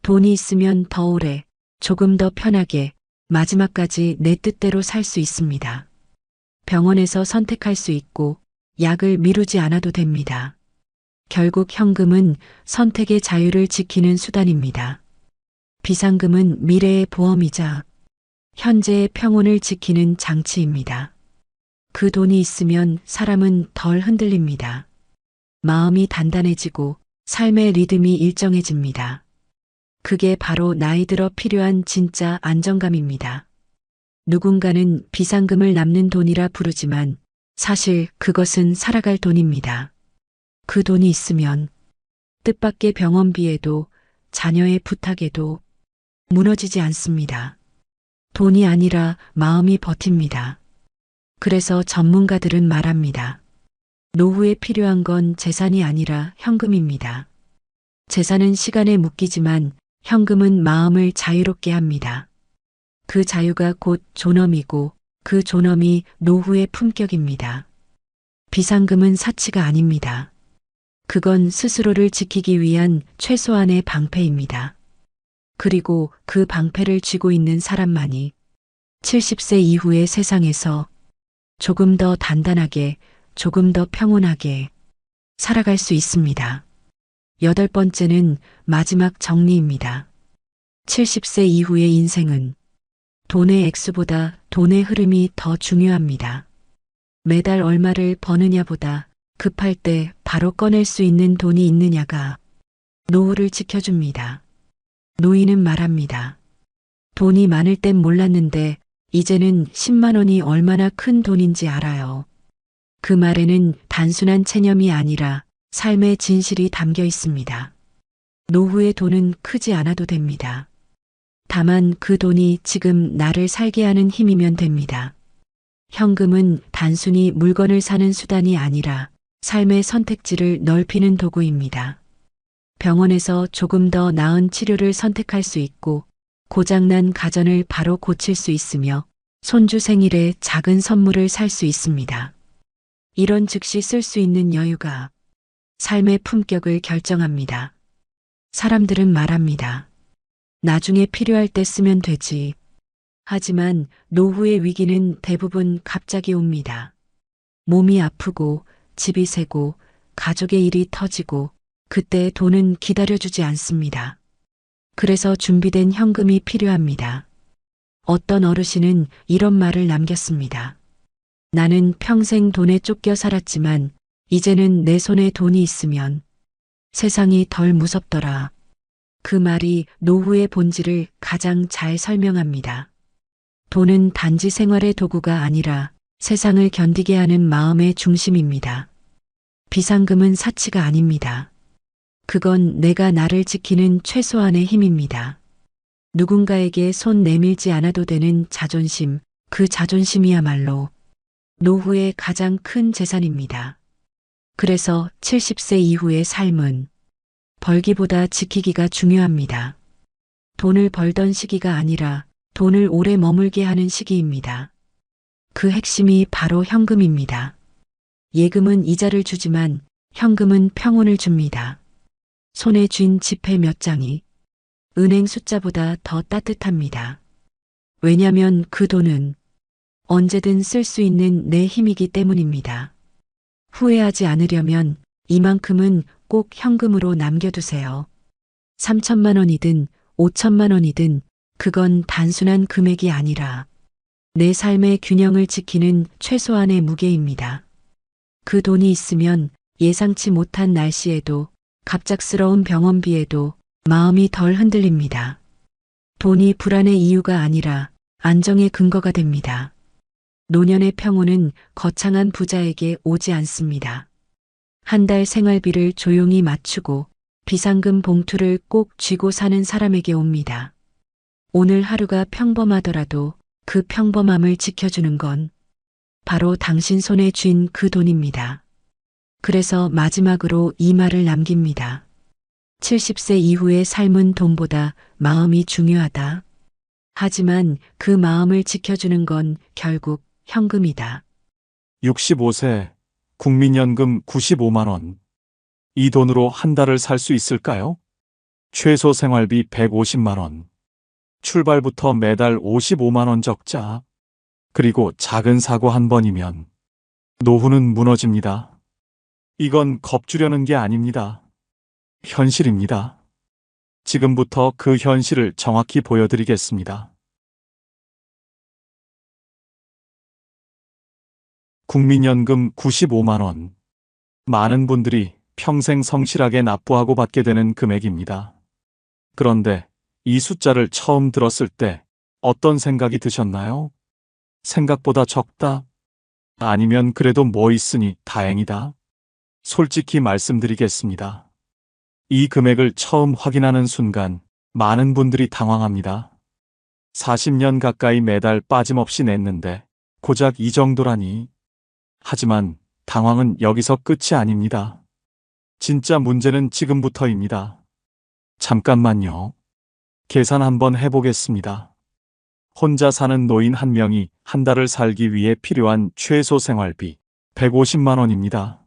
돈이 있으면 더 오래, 조금 더 편하게, 마지막까지 내 뜻대로 살 수 있습니다. 병원에서 선택할 수 있고 약을 미루지 않아도 됩니다. 결국 현금은 선택의 자유를 지키는 수단입니다. 비상금은 미래의 보험이자 현재의 평온을 지키는 장치입니다. 그 돈이 있으면 사람은 덜 흔들립니다. 마음이 단단해지고 삶의 리듬이 일정해집니다. 그게 바로 나이 들어 필요한 진짜 안정감입니다. 누군가는 비상금을 남는 돈이라 부르지만 사실 그것은 살아갈 돈입니다. 그 돈이 있으면 뜻밖의 병원비에도 자녀의 부탁에도 무너지지 않습니다. 돈이 아니라 마음이 버팁니다. 그래서 전문가들은 말합니다. 노후에 필요한 건 재산이 아니라 현금입니다. 재산은 시간에 묶이지만 현금은 마음을 자유롭게 합니다. 그 자유가 곧 존엄이고 그 존엄이 노후의 품격입니다. 비상금은 사치가 아닙니다. 그건 스스로를 지키기 위한 최소한의 방패입니다. 그리고 그 방패를 쥐고 있는 사람만이 70세 이후의 세상에서 조금 더 단단하게, 조금 더 평온하게 살아갈 수 있습니다. 8번째는 마지막 정리입니다. 70세 이후의 인생은 돈의 액수보다 돈의 흐름이 더 중요합니다. 매달 얼마를 버느냐보다 급할 때 바로 꺼낼 수 있는 돈이 있느냐가 노후를 지켜줍니다. 노인은 말합니다. 돈이 많을 땐 몰랐는데 이제는 10만 원이 얼마나 큰 돈인지 알아요. 그 말에는 단순한 체념이 아니라 삶의 진실이 담겨 있습니다. 노후의 돈은 크지 않아도 됩니다. 다만 그 돈이 지금 나를 살게 하는 힘이면 됩니다. 현금은 단순히 물건을 사는 수단이 아니라 삶의 선택지를 넓히는 도구입니다. 병원에서 조금 더 나은 치료를 선택할 수 있고 고장난 가전을 바로 고칠 수 있으며 손주 생일에 작은 선물을 살 수 있습니다. 이런 즉시 쓸 수 있는 여유가 삶의 품격을 결정합니다. 사람들은 말합니다. 나중에 필요할 때 쓰면 되지. 하지만 노후의 위기는 대부분 갑자기 옵니다. 몸이 아프고 집이 새고 가족의 일이 터지고 그때 돈은 기다려주지 않습니다. 그래서 준비된 현금이 필요합니다. 어떤 어르신은 이런 말을 남겼습니다. 나는 평생 돈에 쫓겨 살았지만 이제는 내 손에 돈이 있으면 세상이 덜 무섭더라. 그 말이 노후의 본질을 가장 잘 설명합니다. 돈은 단지 생활의 도구가 아니라 세상을 견디게 하는 마음의 중심입니다. 비상금은 사치가 아닙니다. 그건 내가 나를 지키는 최소한의 힘입니다. 누군가에게 손 내밀지 않아도 되는 자존심, 그 자존심이야말로 노후의 가장 큰 재산입니다. 그래서 70세 이후의 삶은 벌기보다 지키기가 중요합니다. 돈을 벌던 시기가 아니라 돈을 오래 머물게 하는 시기입니다. 그 핵심이 바로 현금입니다. 예금은 이자를 주지만 현금은 평온을 줍니다. 손에 쥔 지폐 몇 장이 은행 숫자보다 더 따뜻합니다. 왜냐면 그 돈은 언제든 쓸 수 있는 내 힘이기 때문입니다. 후회하지 않으려면 이만큼은 꼭 현금으로 남겨두세요. 3천만 원이든 5천만 원이든 그건 단순한 금액이 아니라 내 삶의 균형을 지키는 최소한의 무게입니다. 그 돈이 있으면 예상치 못한 날씨에도 갑작스러운 병원비에도 마음이 덜 흔들립니다. 돈이 불안의 이유가 아니라 안정의 근거가 됩니다. 노년의 평온은 거창한 부자에게 오지 않습니다. 한 달 생활비를 조용히 맞추고 비상금 봉투를 꼭 쥐고 사는 사람에게 옵니다. 오늘 하루가 평범하더라도 그 평범함을 지켜주는 건 바로 당신 손에 쥔 그 돈입니다. 그래서 마지막으로 이 말을 남깁니다. 70세 이후의 삶은 돈보다 마음이 중요하다. 하지만 그 마음을 지켜주는 건 결국 현금이다. 65세 국민연금 95만 원. 이 돈으로 한 달을 살 수 있을까요? 최소 생활비 150만 원. 출발부터 매달 55만 원 적자. 그리고 작은 사고 한 번이면 노후는 무너집니다. 이건 겁주려는 게 아닙니다. 현실입니다. 지금부터 그 현실을 정확히 보여드리겠습니다. 국민연금 95만 원. 많은 분들이 평생 성실하게 납부하고 받게 되는 금액입니다. 그런데 이 숫자를 처음 들었을 때 어떤 생각이 드셨나요? 생각보다 적다. 아니면 그래도 뭐 있으니 다행이다. 솔직히 말씀드리겠습니다. 이 금액을 처음 확인하는 순간 많은 분들이 당황합니다. 40년 가까이 매달 빠짐없이 냈는데 고작 이 정도라니. 하지만 당황은 여기서 끝이 아닙니다. 진짜 문제는 지금부터입니다. 잠깐만요. 계산 한번 해보겠습니다. 혼자 사는 노인 한 명이 한 달을 살기 위해 필요한 최소 생활비 150만 원입니다.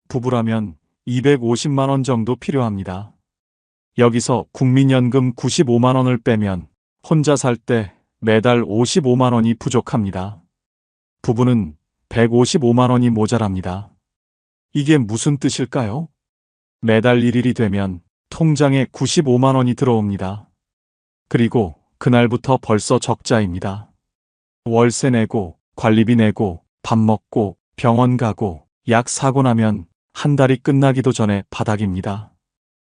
부부라면 250만 원 정도 필요합니다. 여기서 국민연금 95만 원을 빼면 혼자 살 때 매달 55만 원이 부족합니다. 부부는 155만 원이 모자랍니다. 이게 무슨 뜻일까요? 매달 1일이 되면 통장에 95만 원이 들어옵니다. 그리고 그날부터 벌써 적자입니다. 월세 내고, 관리비 내고, 밥 먹고, 병원 가고, 약 사고 나면 한 달이 끝나기도 전에 바닥입니다.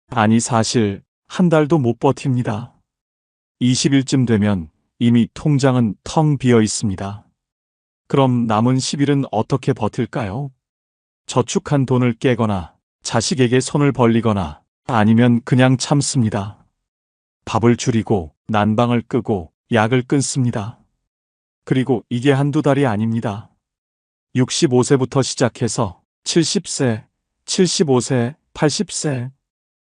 아니 사실 한 달도 못 버팁니다. 20일쯤 되면 이미 통장은 텅 비어 있습니다. 그럼 남은 10일은 어떻게 버틸까요? 저축한 돈을 깨거나 자식에게 손을 벌리거나 아니면 그냥 참습니다. 밥을 줄이고 난방을 끄고 약을 끊습니다. 그리고 이게 한두 달이 아닙니다. 65세부터 시작해서 70세, 75세, 80세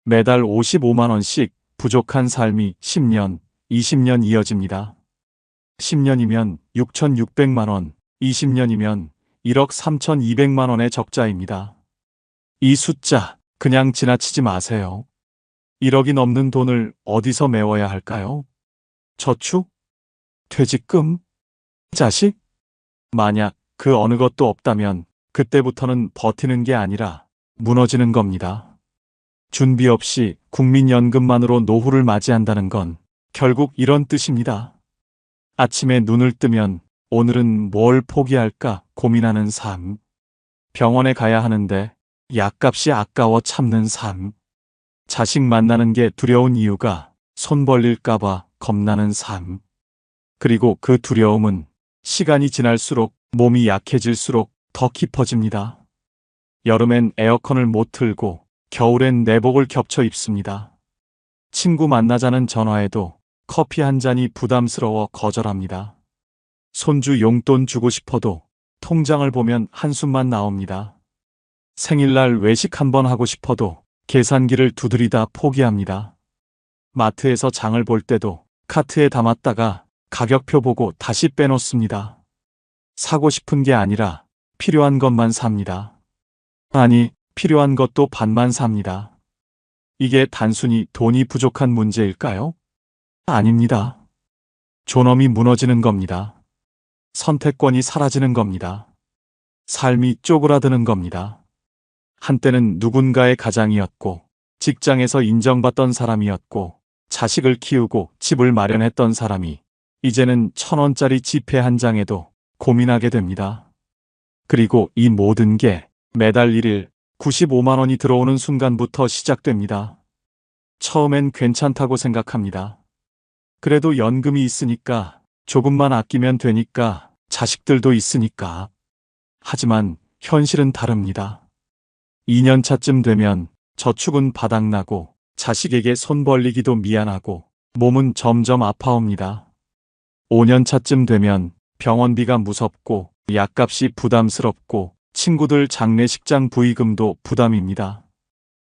매달 55만 원씩 부족한 삶이 10년, 20년 이어집니다. 10년이면 6,600만 원, 20년이면 1억 3,200만 원의 적자입니다. 이 숫자 그냥 지나치지 마세요. 1억이 넘는 돈을 어디서 메워야 할까요? 저축? 퇴직금? 자식? 만약 그 어느 것도 없다면 그때부터는 버티는 게 아니라 무너지는 겁니다. 준비 없이 국민연금만으로 노후를 맞이한다는 건 결국 이런 뜻입니다. 아침에 눈을 뜨면 오늘은 뭘 포기할까 고민하는 삶. 병원에 가야 하는데 약값이 아까워 참는 삶. 자식 만나는 게 두려운 이유가 손 벌릴까봐 겁나는 삶. 그리고 그 두려움은 시간이 지날수록 몸이 약해질수록 더 깊어집니다. 여름엔 에어컨을 못 틀고 겨울엔 내복을 겹쳐 입습니다. 친구 만나자는 전화에도 커피 한 잔이 부담스러워 거절합니다. 손주 용돈 주고 싶어도 통장을 보면 한숨만 나옵니다. 생일날 외식 한번 하고 싶어도 계산기를 두드리다 포기합니다. 마트에서 장을 볼 때도 카트에 담았다가 가격표 보고 다시 빼놓습니다. 사고 싶은 게 아니라 필요한 것만 삽니다. 아니, 필요한 것도 반만 삽니다. 이게 단순히 돈이 부족한 문제일까요? 아닙니다. 존엄이 무너지는 겁니다. 선택권이 사라지는 겁니다. 삶이 쪼그라드는 겁니다. 한때는 누군가의 가장이었고, 직장에서 인정받던 사람이었고, 자식을 키우고 집을 마련했던 사람이 이제는 1,000원짜리 지폐 한 장에도 고민하게 됩니다. 그리고 이 모든 게 매달 1일 95만 원이 들어오는 순간부터 시작됩니다. 처음엔 괜찮다고 생각합니다. 그래도 연금이 있으니까, 조금만 아끼면 되니까, 자식들도 있으니까. 하지만 현실은 다릅니다. 2년 차쯤 되면 저축은 바닥나고 자식에게 손 벌리기도 미안하고 몸은 점점 아파옵니다. 5년 차쯤 되면 병원비가 무섭고 약값이 부담스럽고 친구들 장례식장 부의금도 부담입니다.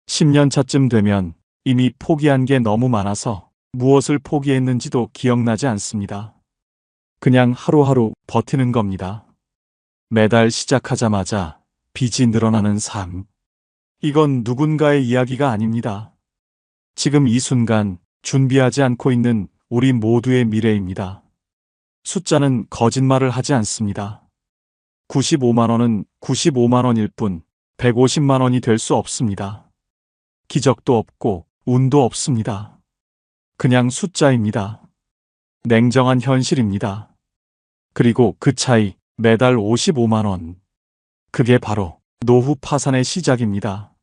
10년 차쯤 되면 이미 포기한 게 너무 많아서 무엇을 포기했는지도 기억나지 않습니다. 그냥 하루하루 버티는 겁니다. 매달 시작하자마자 빚이 늘어나는 삶. 이건 누군가의 이야기가 아닙니다. 지금 이 순간 준비하지 않고 있는 우리 모두의 미래입니다. 숫자는 거짓말을 하지 않습니다. 95만 원은 95만 원일 뿐 150만 원이 될 수 없습니다. 기적도 없고 운도 없습니다. 그냥 숫자입니다. 냉정한 현실입니다. 그리고 그 차이 매달 55만 원. 그게 바로 노후 파산의 시작입니다.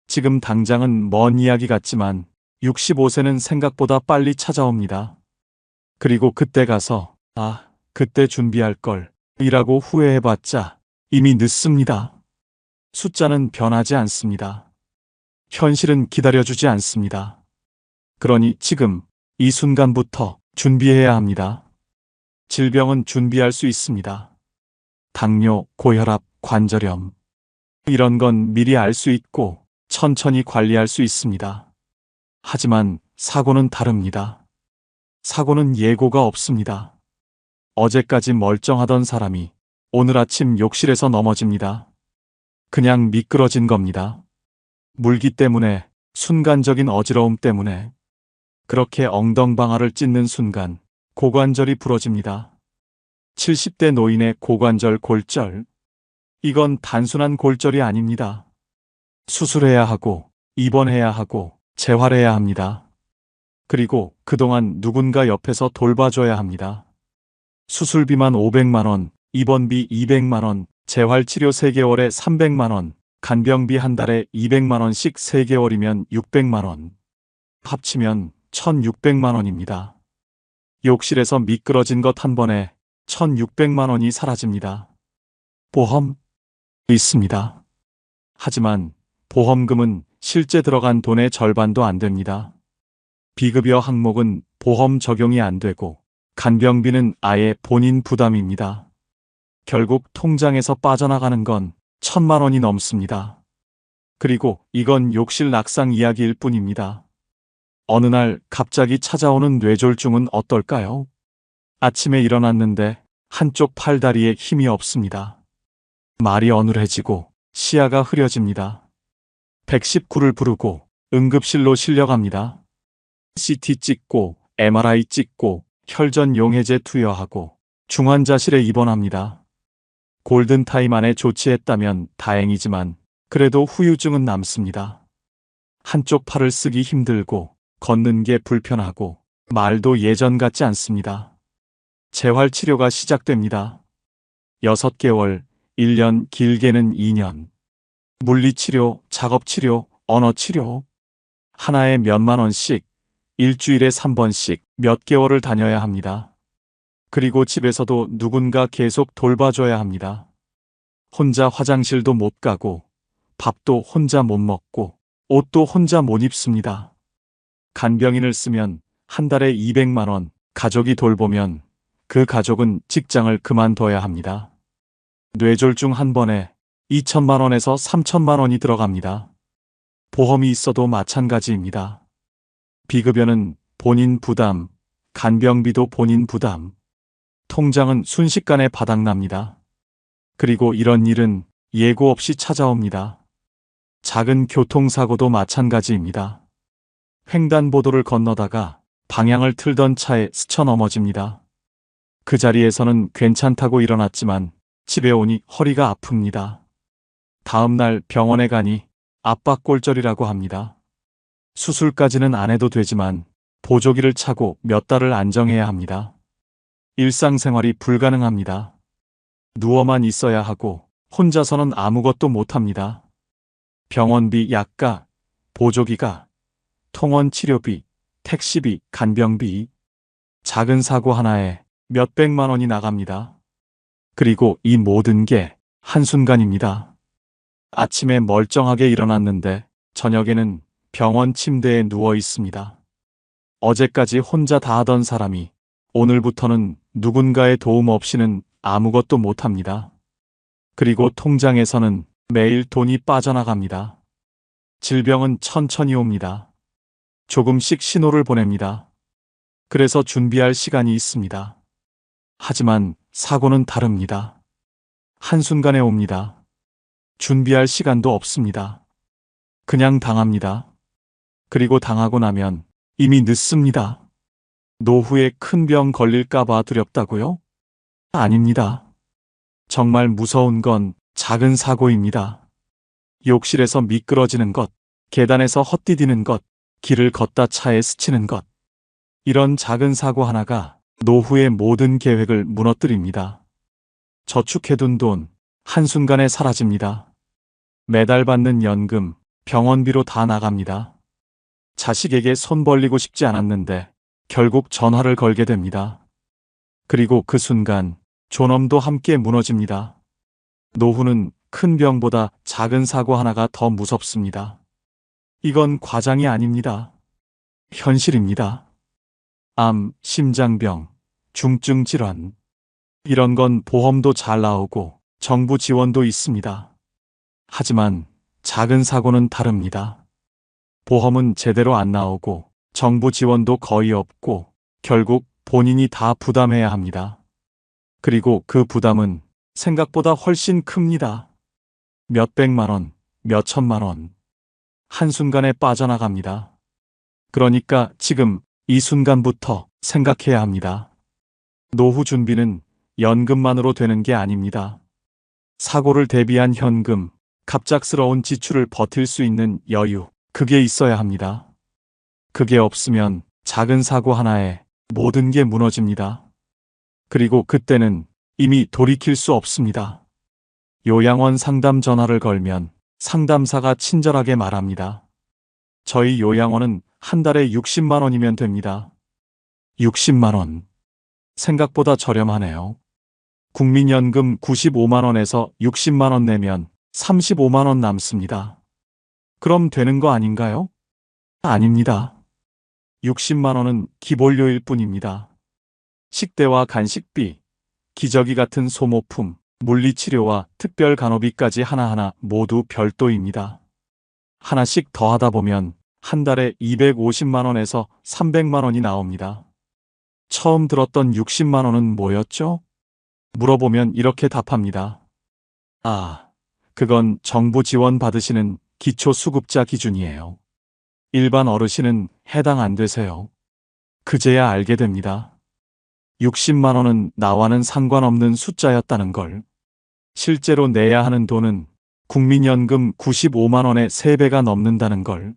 지금 당장은 먼 이야기 같지만 65세는 생각보다 빨리 찾아옵니다. 그리고 그때 가서 그때 준비할 걸 이라고 후회해봤자 이미 늦습니다. 숫자는 변하지 않습니다. 현실은 기다려주지 않습니다. 그러니 지금 이 순간부터 준비해야 합니다. 질병은 준비할 수 있습니다. 당뇨, 고혈압, 관절염. 이런 건 미리 알 수 있고 천천히 관리할 수 있습니다. 하지만 사고는 다릅니다. 사고는 예고가 없습니다. 어제까지 멀쩡하던 사람이 오늘 아침 욕실에서 넘어집니다. 그냥 미끄러진 겁니다. 물기 때문에, 순간적인 어지러움 때문에. 그렇게 엉덩방아를 찢는 순간 고관절이 부러집니다. 70대 노인의 고관절 골절. 이건 단순한 골절이 아닙니다. 수술해야 하고, 입원해야 하고, 재활해야 합니다. 그리고 그동안 누군가 옆에서 돌봐줘야 합니다. 수술비만 500만 원, 입원비 200만 원, 재활치료 3개월에 300만 원, 간병비 한 달에 200만 원씩 3개월이면 600만 원. 합치면 1600만 원입니다. 욕실에서 미끄러진 것 한 번에 1600만 원이 사라집니다. 보험 있습니다. 하지만 보험금은 실제 들어간 돈의 절반도 안 됩니다. 비급여 항목은 보험 적용이 안 되고 간병비는 아예 본인 부담입니다. 결국 통장에서 빠져나가는 건 1000만 원이 넘습니다. 그리고 이건 욕실 낙상 이야기일 뿐입니다. 어느 날 갑자기 찾아오는 뇌졸중은 어떨까요? 아침에 일어났는데 한쪽 팔다리에 힘이 없습니다. 말이 어눌해지고 시야가 흐려집니다. 119를 부르고 응급실로 실려갑니다. CT 찍고 MRI 찍고 혈전 용해제 투여하고 중환자실에 입원합니다. 골든타임 안에 조치했다면 다행이지만 그래도 후유증은 남습니다. 한쪽 팔을 쓰기 힘들고 걷는 게 불편하고 말도 예전 같지 않습니다. 재활치료가 시작됩니다. 6개월, 1년, 길게는 2년. 물리치료, 작업치료, 언어치료. 하나에 몇만 원씩, 일주일에 3번씩 몇 개월을 다녀야 합니다. 그리고 집에서도 누군가 계속 돌봐줘야 합니다. 혼자 화장실도 못 가고, 밥도 혼자 못 먹고, 옷도 혼자 못 입습니다. 간병인을 쓰면 한 달에 200만 원, 가족이 돌보면 그 가족은 직장을 그만둬야 합니다. 뇌졸중 한 번에 2천만 원에서 3천만 원이 들어갑니다. 보험이 있어도 마찬가지입니다. 비급여는 본인 부담, 간병비도 본인 부담. 통장은 순식간에 바닥납니다. 그리고 이런 일은 예고 없이 찾아옵니다. 작은 교통사고도 마찬가지입니다. 횡단보도를 건너다가 방향을 틀던 차에 스쳐 넘어집니다. 그 자리에서는 괜찮다고 일어났지만 집에 오니 허리가 아픕니다. 다음 날 병원에 가니 압박골절이라고 합니다. 수술까지는 안 해도 되지만 보조기를 차고 몇 달을 안정해야 합니다. 일상생활이 불가능합니다. 누워만 있어야 하고 혼자서는 아무것도 못합니다. 병원비, 약가, 보조기가, 통원 치료비, 택시비, 간병비. 작은 사고 하나에 몇백만 원이 나갑니다. 그리고 이 모든 게 한순간입니다. 아침에 멀쩡하게 일어났는데 저녁에는 병원 침대에 누워 있습니다. 어제까지 혼자 다 하던 사람이 오늘부터는 누군가의 도움 없이는 아무것도 못합니다. 그리고 통장에서는 매일 돈이 빠져나갑니다. 질병은 천천히 옵니다. 조금씩 신호를 보냅니다. 그래서 준비할 시간이 있습니다. 하지만 사고는 다릅니다. 한순간에 옵니다. 준비할 시간도 없습니다. 그냥 당합니다. 그리고 당하고 나면 이미 늦습니다. 노후에 큰 병 걸릴까봐 두렵다고요? 아닙니다. 정말 무서운 건 작은 사고입니다. 욕실에서 미끄러지는 것, 계단에서 헛디디는 것, 길을 걷다 차에 스치는 것. 이런 작은 사고 하나가 노후의 모든 계획을 무너뜨립니다. 저축해둔 돈, 한순간에 사라집니다. 매달 받는 연금, 병원비로 다 나갑니다. 자식에게 손 벌리고 싶지 않았는데 결국 전화를 걸게 됩니다. 그리고 그 순간 존엄도 함께 무너집니다. 노후는 큰 병보다 작은 사고 하나가 더 무섭습니다. 이건 과장이 아닙니다. 현실입니다. 암, 심장병, 중증 질환. 이런 건 보험도 잘 나오고 정부 지원도 있습니다. 하지만 작은 사고는 다릅니다. 보험은 제대로 안 나오고 정부 지원도 거의 없고 결국 본인이 다 부담해야 합니다. 그리고 그 부담은 생각보다 훨씬 큽니다. 몇백만 원, 몇천만 원. 한순간에 빠져나갑니다. 그러니까 지금 이 순간부터 생각해야 합니다. 노후 준비는 연금만으로 되는 게 아닙니다. 사고를 대비한 현금, 갑작스러운 지출을 버틸 수 있는 여유, 그게 있어야 합니다. 그게 없으면 작은 사고 하나에 모든 게 무너집니다. 그리고 그때는 이미 돌이킬 수 없습니다. 요양원 상담 전화를 걸면 상담사가 친절하게 말합니다. 저희 요양원은 한 달에 60만 원이면 됩니다. 60만 원. 생각보다 저렴하네요. 국민연금 95만 원에서 60만 원 내면 35만 원 남습니다. 그럼 되는 거 아닌가요? 아닙니다. 60만 원은 기본료일 뿐입니다. 식대와 간식비, 기저귀 같은 소모품, 물리치료와 특별 간호비까지 하나하나 모두 별도입니다. 하나씩 더하다 보면 한 달에 250만 원에서 300만 원이 나옵니다. 처음 들었던 60만 원은 뭐였죠? 물어보면 이렇게 답합니다. 아, 그건 정부 지원 받으시는 기초수급자 기준이에요. 일반 어르신은 해당 안 되세요. 그제야 알게 됩니다. 60만 원은 나와는 상관없는 숫자였다는 걸. 실제로 내야 하는 돈은 국민연금 95만 원의 3배가 넘는다는 걸.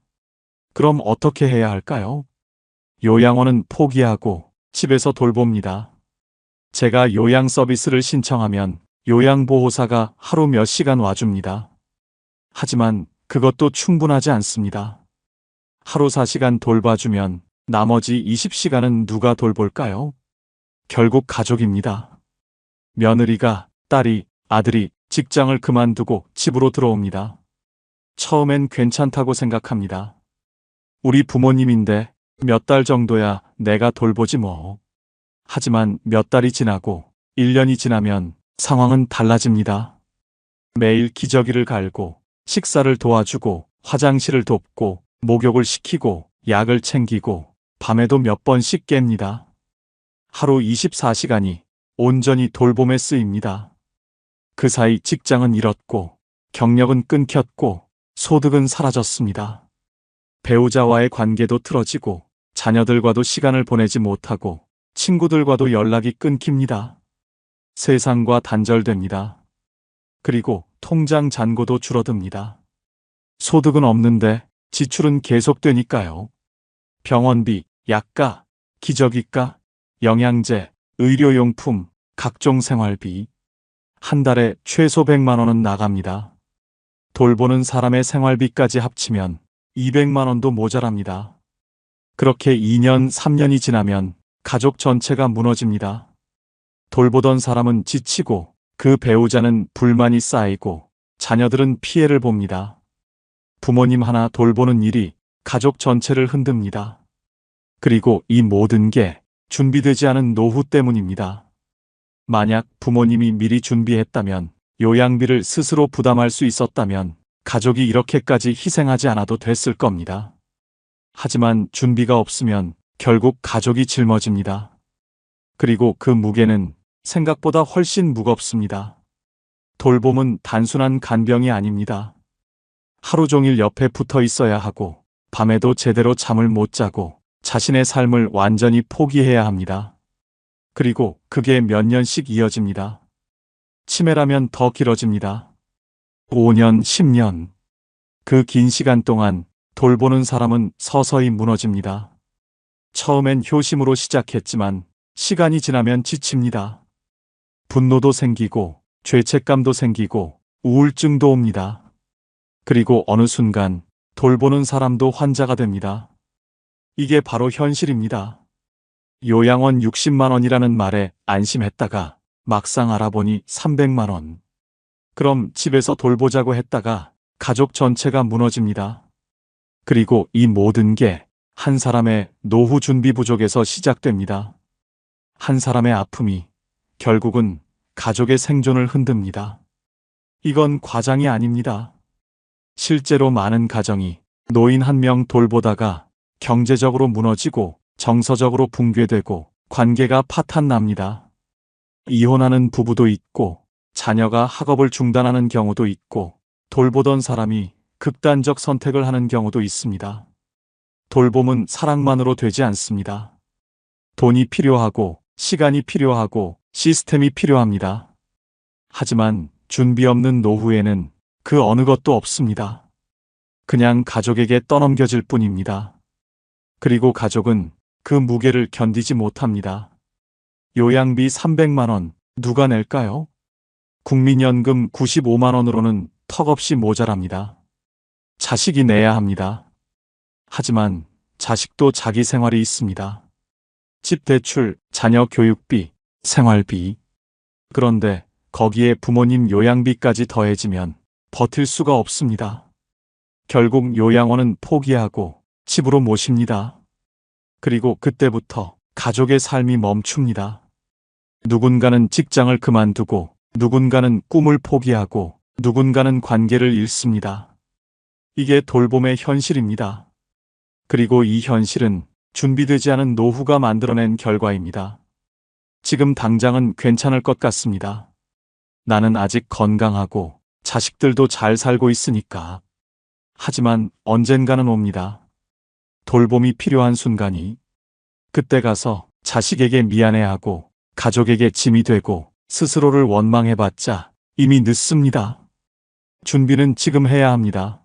그럼 어떻게 해야 할까요? 요양원은 포기하고 집에서 돌봅니다. 제가 요양 서비스를 신청하면 요양보호사가 하루 몇 시간 와줍니다. 하지만 그것도 충분하지 않습니다. 하루 4시간 돌봐주면 나머지 20시간은 누가 돌볼까요? 결국 가족입니다. 며느리가, 딸이, 아들이 직장을 그만두고 집으로 들어옵니다. 처음엔 괜찮다고 생각합니다. 우리 부모님인데 몇 달 정도야 내가 돌보지 뭐. 하지만 몇 달이 지나고 1년이 지나면 상황은 달라집니다. 매일 기저귀를 갈고 식사를 도와주고 화장실을 돕고 목욕을 시키고 약을 챙기고 밤에도 몇 번씩 깹니다. 하루 24시간이 온전히 돌봄에 쓰입니다. 그 사이 직장은 잃었고 경력은 끊겼고 소득은 사라졌습니다. 배우자와의 관계도 틀어지고 자녀들과도 시간을 보내지 못하고 친구들과도 연락이 끊깁니다. 세상과 단절됩니다. 그리고 통장 잔고도 줄어듭니다. 소득은 없는데 지출은 계속되니까요. 병원비, 약가, 기저귀가, 영양제, 의료용품, 각종 생활비. 한 달에 최소 100만 원은 나갑니다. 돌보는 사람의 생활비까지 합치면 200만 원도 모자랍니다. 그렇게 2년, 3년이 지나면 가족 전체가 무너집니다. 돌보던 사람은 지치고 그 배우자는 불만이 쌓이고 자녀들은 피해를 봅니다. 부모님 하나 돌보는 일이 가족 전체를 흔듭니다. 그리고 이 모든 게 준비되지 않은 노후 때문입니다. 만약 부모님이 미리 준비했다면, 요양비를 스스로 부담할 수 있었다면 가족이 이렇게까지 희생하지 않아도 됐을 겁니다. 하지만 준비가 없으면 결국 가족이 짊어집니다. 그리고 그 무게는 생각보다 훨씬 무겁습니다. 돌봄은 단순한 간병이 아닙니다. 하루 종일 옆에 붙어 있어야 하고 밤에도 제대로 잠을 못 자고 자신의 삶을 완전히 포기해야 합니다. 그리고 그게 몇 년씩 이어집니다. 치매라면 더 길어집니다. 5년, 10년. 그 긴 시간 동안 돌보는 사람은 서서히 무너집니다. 처음엔 효심으로 시작했지만 시간이 지나면 지칩니다. 분노도 생기고 죄책감도 생기고 우울증도 옵니다. 그리고 어느 순간 돌보는 사람도 환자가 됩니다. 이게 바로 현실입니다. 요양원 60만 원이라는 말에 안심했다가 막상 알아보니 300만 원. 그럼 집에서 돌보자고 했다가 가족 전체가 무너집니다. 그리고 이 모든 게 한 사람의 노후 준비 부족에서 시작됩니다. 한 사람의 아픔이 결국은 가족의 생존을 흔듭니다. 이건 과장이 아닙니다. 실제로 많은 가정이 노인 한 명 돌보다가 경제적으로 무너지고 정서적으로 붕괴되고 관계가 파탄납니다. 이혼하는 부부도 있고 자녀가 학업을 중단하는 경우도 있고 돌보던 사람이 극단적 선택을 하는 경우도 있습니다. 돌봄은 사랑만으로 되지 않습니다. 돈이 필요하고 시간이 필요하고 시스템이 필요합니다. 하지만 준비 없는 노후에는 그 어느 것도 없습니다. 그냥 가족에게 떠넘겨질 뿐입니다. 그리고 가족은 그 무게를 견디지 못합니다. 요양비 300만 원 누가 낼까요? 국민연금 95만 원으로는 턱없이 모자랍니다. 자식이 내야 합니다. 하지만 자식도 자기 생활이 있습니다. 집 대출, 자녀 교육비, 생활비. 그런데 거기에 부모님 요양비까지 더해지면 버틸 수가 없습니다. 결국 요양원은 포기하고 집으로 모십니다. 그리고 그때부터 가족의 삶이 멈춥니다. 누군가는 직장을 그만두고 누군가는 꿈을 포기하고 누군가는 관계를 잃습니다. 이게 돌봄의 현실입니다. 그리고 이 현실은 준비되지 않은 노후가 만들어낸 결과입니다. 지금 당장은 괜찮을 것 같습니다. 나는 아직 건강하고 자식들도 잘 살고 있으니까. 하지만 언젠가는 옵니다. 돌봄이 필요한 순간이. 그때 가서 자식에게 미안해하고 가족에게 짐이 되고 스스로를 원망해봤자 이미 늦습니다. 준비는 지금 해야 합니다.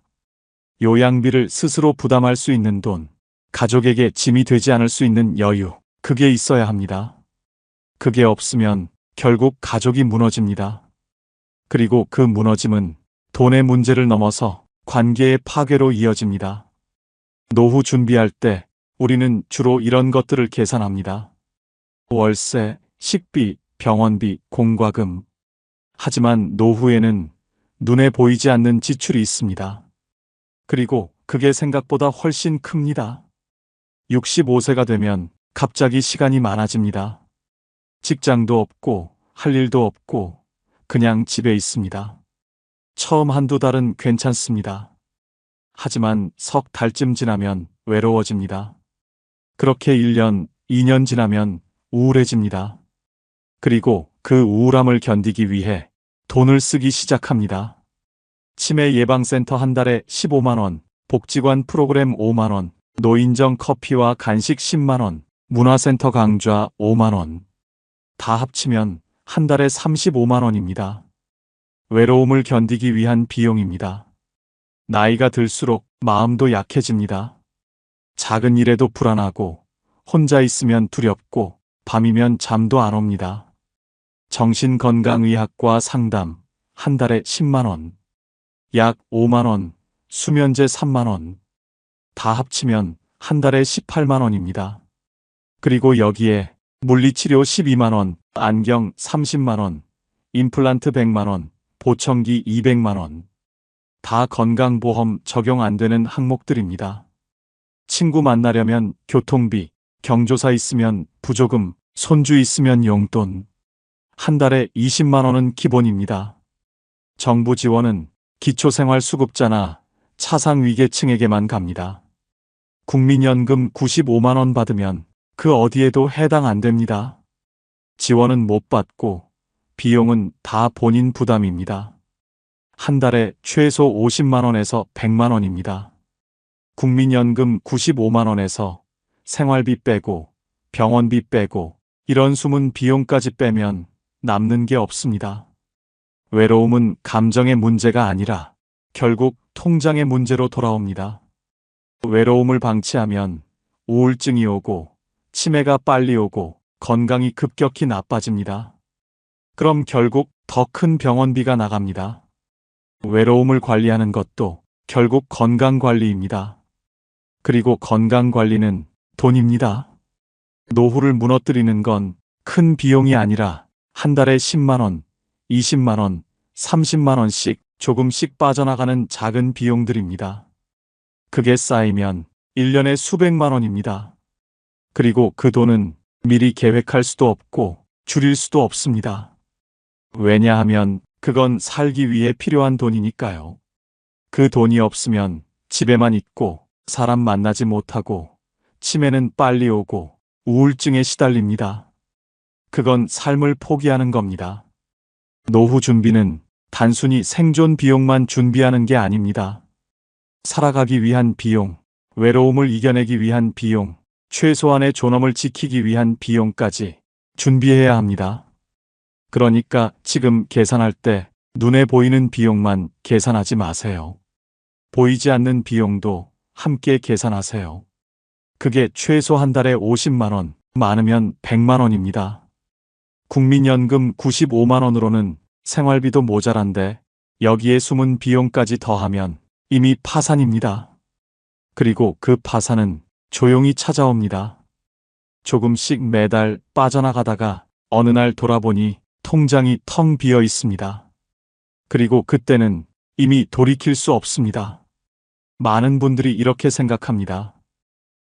요양비를 스스로 부담할 수 있는 돈, 가족에게 짐이 되지 않을 수 있는 여유, 그게 있어야 합니다. 그게 없으면 결국 가족이 무너집니다. 그리고 그 무너짐은 돈의 문제를 넘어서 관계의 파괴로 이어집니다. 노후 준비할 때 우리는 주로 이런 것들을 계산합니다. 월세, 식비, 병원비, 공과금. 하지만 노후에는 눈에 보이지 않는 지출이 있습니다. 그리고 그게 생각보다 훨씬 큽니다. 65세가 되면 갑자기 시간이 많아집니다. 직장도 없고 할 일도 없고 그냥 집에 있습니다. 처음 한두 달은 괜찮습니다. 하지만 석 달쯤 지나면 외로워집니다. 그렇게 1년, 2년 지나면 우울해집니다. 그리고 그 우울함을 견디기 위해 돈을 쓰기 시작합니다. 치매 예방센터 한 달에 15만 원, 복지관 프로그램 5만 원, 노인정 커피와 간식 10만 원, 문화센터 강좌 5만 원. 다 합치면 한 달에 35만 원입니다. 외로움을 견디기 위한 비용입니다. 나이가 들수록 마음도 약해집니다. 작은 일에도 불안하고 혼자 있으면 두렵고 밤이면 잠도 안 옵니다. 정신건강의학과 상담 한 달에 10만 원. 약 5만 원, 수면제 3만 원. 다 합치면 한 달에 18만 원입니다. 그리고 여기에 물리치료 12만 원, 안경 30만 원, 임플란트 100만 원, 보청기 200만 원. 다 건강보험 적용 안 되는 항목들입니다. 친구 만나려면 교통비, 경조사 있으면 부조금, 손주 있으면 용돈. 한 달에 20만 원은 기본입니다. 정부 지원은 기초생활수급자나 차상위계층에게만 갑니다. 국민연금 95만 원 받으면 그 어디에도 해당 안 됩니다. 지원은 못 받고 비용은 다 본인 부담입니다. 한 달에 최소 50만 원에서 100만 원입니다. 국민연금 95만 원에서 생활비 빼고 병원비 빼고 이런 숨은 비용까지 빼면 남는 게 없습니다. 외로움은 감정의 문제가 아니라 결국 통장의 문제로 돌아옵니다. 외로움을 방치하면 우울증이 오고 치매가 빨리 오고 건강이 급격히 나빠집니다. 그럼 결국 더 큰 병원비가 나갑니다. 외로움을 관리하는 것도 결국 건강관리입니다. 그리고 건강관리는 돈입니다. 노후를 무너뜨리는 건 큰 비용이 아니라 한 달에 10만 원, 20만 원, 30만 원씩 조금씩 빠져나가는 작은 비용들입니다. 그게 쌓이면 1년에 수백만 원입니다. 그리고 그 돈은 미리 계획할 수도 없고 줄일 수도 없습니다. 왜냐하면 그건 살기 위해 필요한 돈이니까요. 그 돈이 없으면 집에만 있고 사람 만나지 못하고 치매는 빨리 오고 우울증에 시달립니다. 그건 삶을 포기하는 겁니다. 노후 준비는 단순히 생존 비용만 준비하는 게 아닙니다. 살아가기 위한 비용, 외로움을 이겨내기 위한 비용, 최소한의 존엄을 지키기 위한 비용까지 준비해야 합니다. 그러니까 지금 계산할 때 눈에 보이는 비용만 계산하지 마세요. 보이지 않는 비용도 함께 계산하세요. 그게 최소 한 달에 50만 원, 많으면 100만 원입니다. 국민연금 95만 원으로는 생활비도 모자란데 여기에 숨은 비용까지 더하면 이미 파산입니다. 그리고 그 파산은 조용히 찾아옵니다. 조금씩 매달 빠져나가다가 어느 날 돌아보니 통장이 텅 비어 있습니다. 그리고 그때는 이미 돌이킬 수 없습니다. 많은 분들이 이렇게 생각합니다.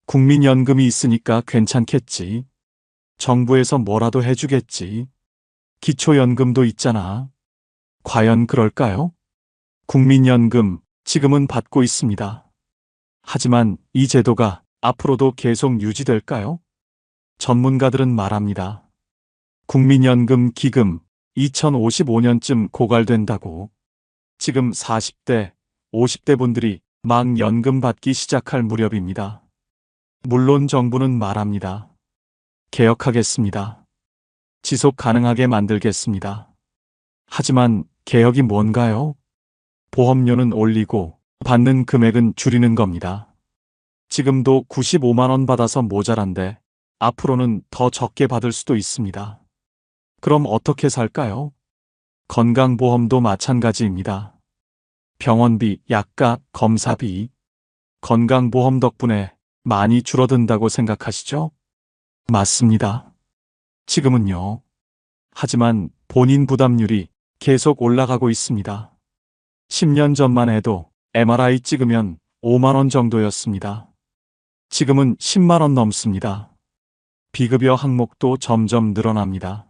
국민연금이 있으니까 괜찮겠지. 정부에서 뭐라도 해주겠지. 기초연금도 있잖아. 과연 그럴까요? 국민연금 지금은 받고 있습니다. 하지만 이 제도가 앞으로도 계속 유지될까요? 전문가들은 말합니다. 국민연금 기금 2055년쯤 고갈된다고. 지금 40대, 50대 분들이 막 연금 받기 시작할 무렵입니다. 물론 정부는 말합니다. 개혁하겠습니다. 지속 가능하게 만들겠습니다. 하지만 개혁이 뭔가요? 보험료는 올리고 받는 금액은 줄이는 겁니다. 지금도 95만 원 받아서 모자란데 앞으로는 더 적게 받을 수도 있습니다. 그럼 어떻게 살까요? 건강보험도 마찬가지입니다. 병원비, 약값, 검사비, 건강보험 덕분에 많이 줄어든다고 생각하시죠? 맞습니다. 지금은요. 하지만 본인 부담률이 계속 올라가고 있습니다. 10년 전만 해도 MRI 찍으면 5만 원 정도였습니다. 지금은 10만 원 넘습니다. 비급여 항목도 점점 늘어납니다.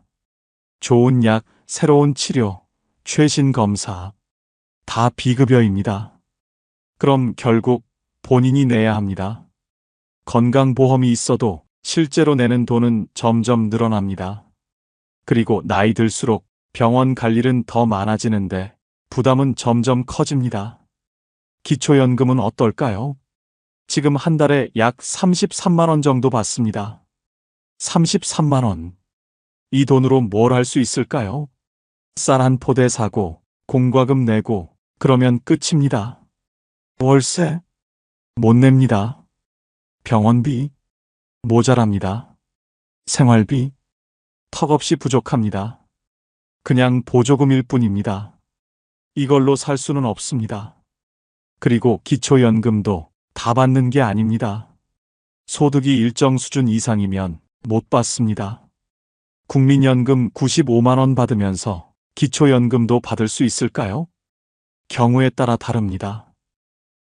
좋은 약, 새로운 치료, 최신 검사, 다 비급여입니다. 그럼 결국 본인이 내야 합니다. 건강보험이 있어도 실제로 내는 돈은 점점 늘어납니다. 그리고 나이 들수록 병원 갈 일은 더 많아지는데 부담은 점점 커집니다. 기초연금은 어떨까요? 지금 한 달에 약 33만 원 정도 받습니다. 33만 원. 이 돈으로 뭘 할 수 있을까요? 쌀 한 포대 사고, 공과금 내고, 그러면 끝입니다. 월세? 못 냅니다. 병원비? 모자랍니다. 생활비? 턱없이 부족합니다. 그냥 보조금일 뿐입니다. 이걸로 살 수는 없습니다. 그리고 기초연금도 다 받는 게 아닙니다. 소득이 일정 수준 이상이면 못 받습니다. 국민연금 95만 원 받으면서 기초연금도 받을 수 있을까요? 경우에 따라 다릅니다.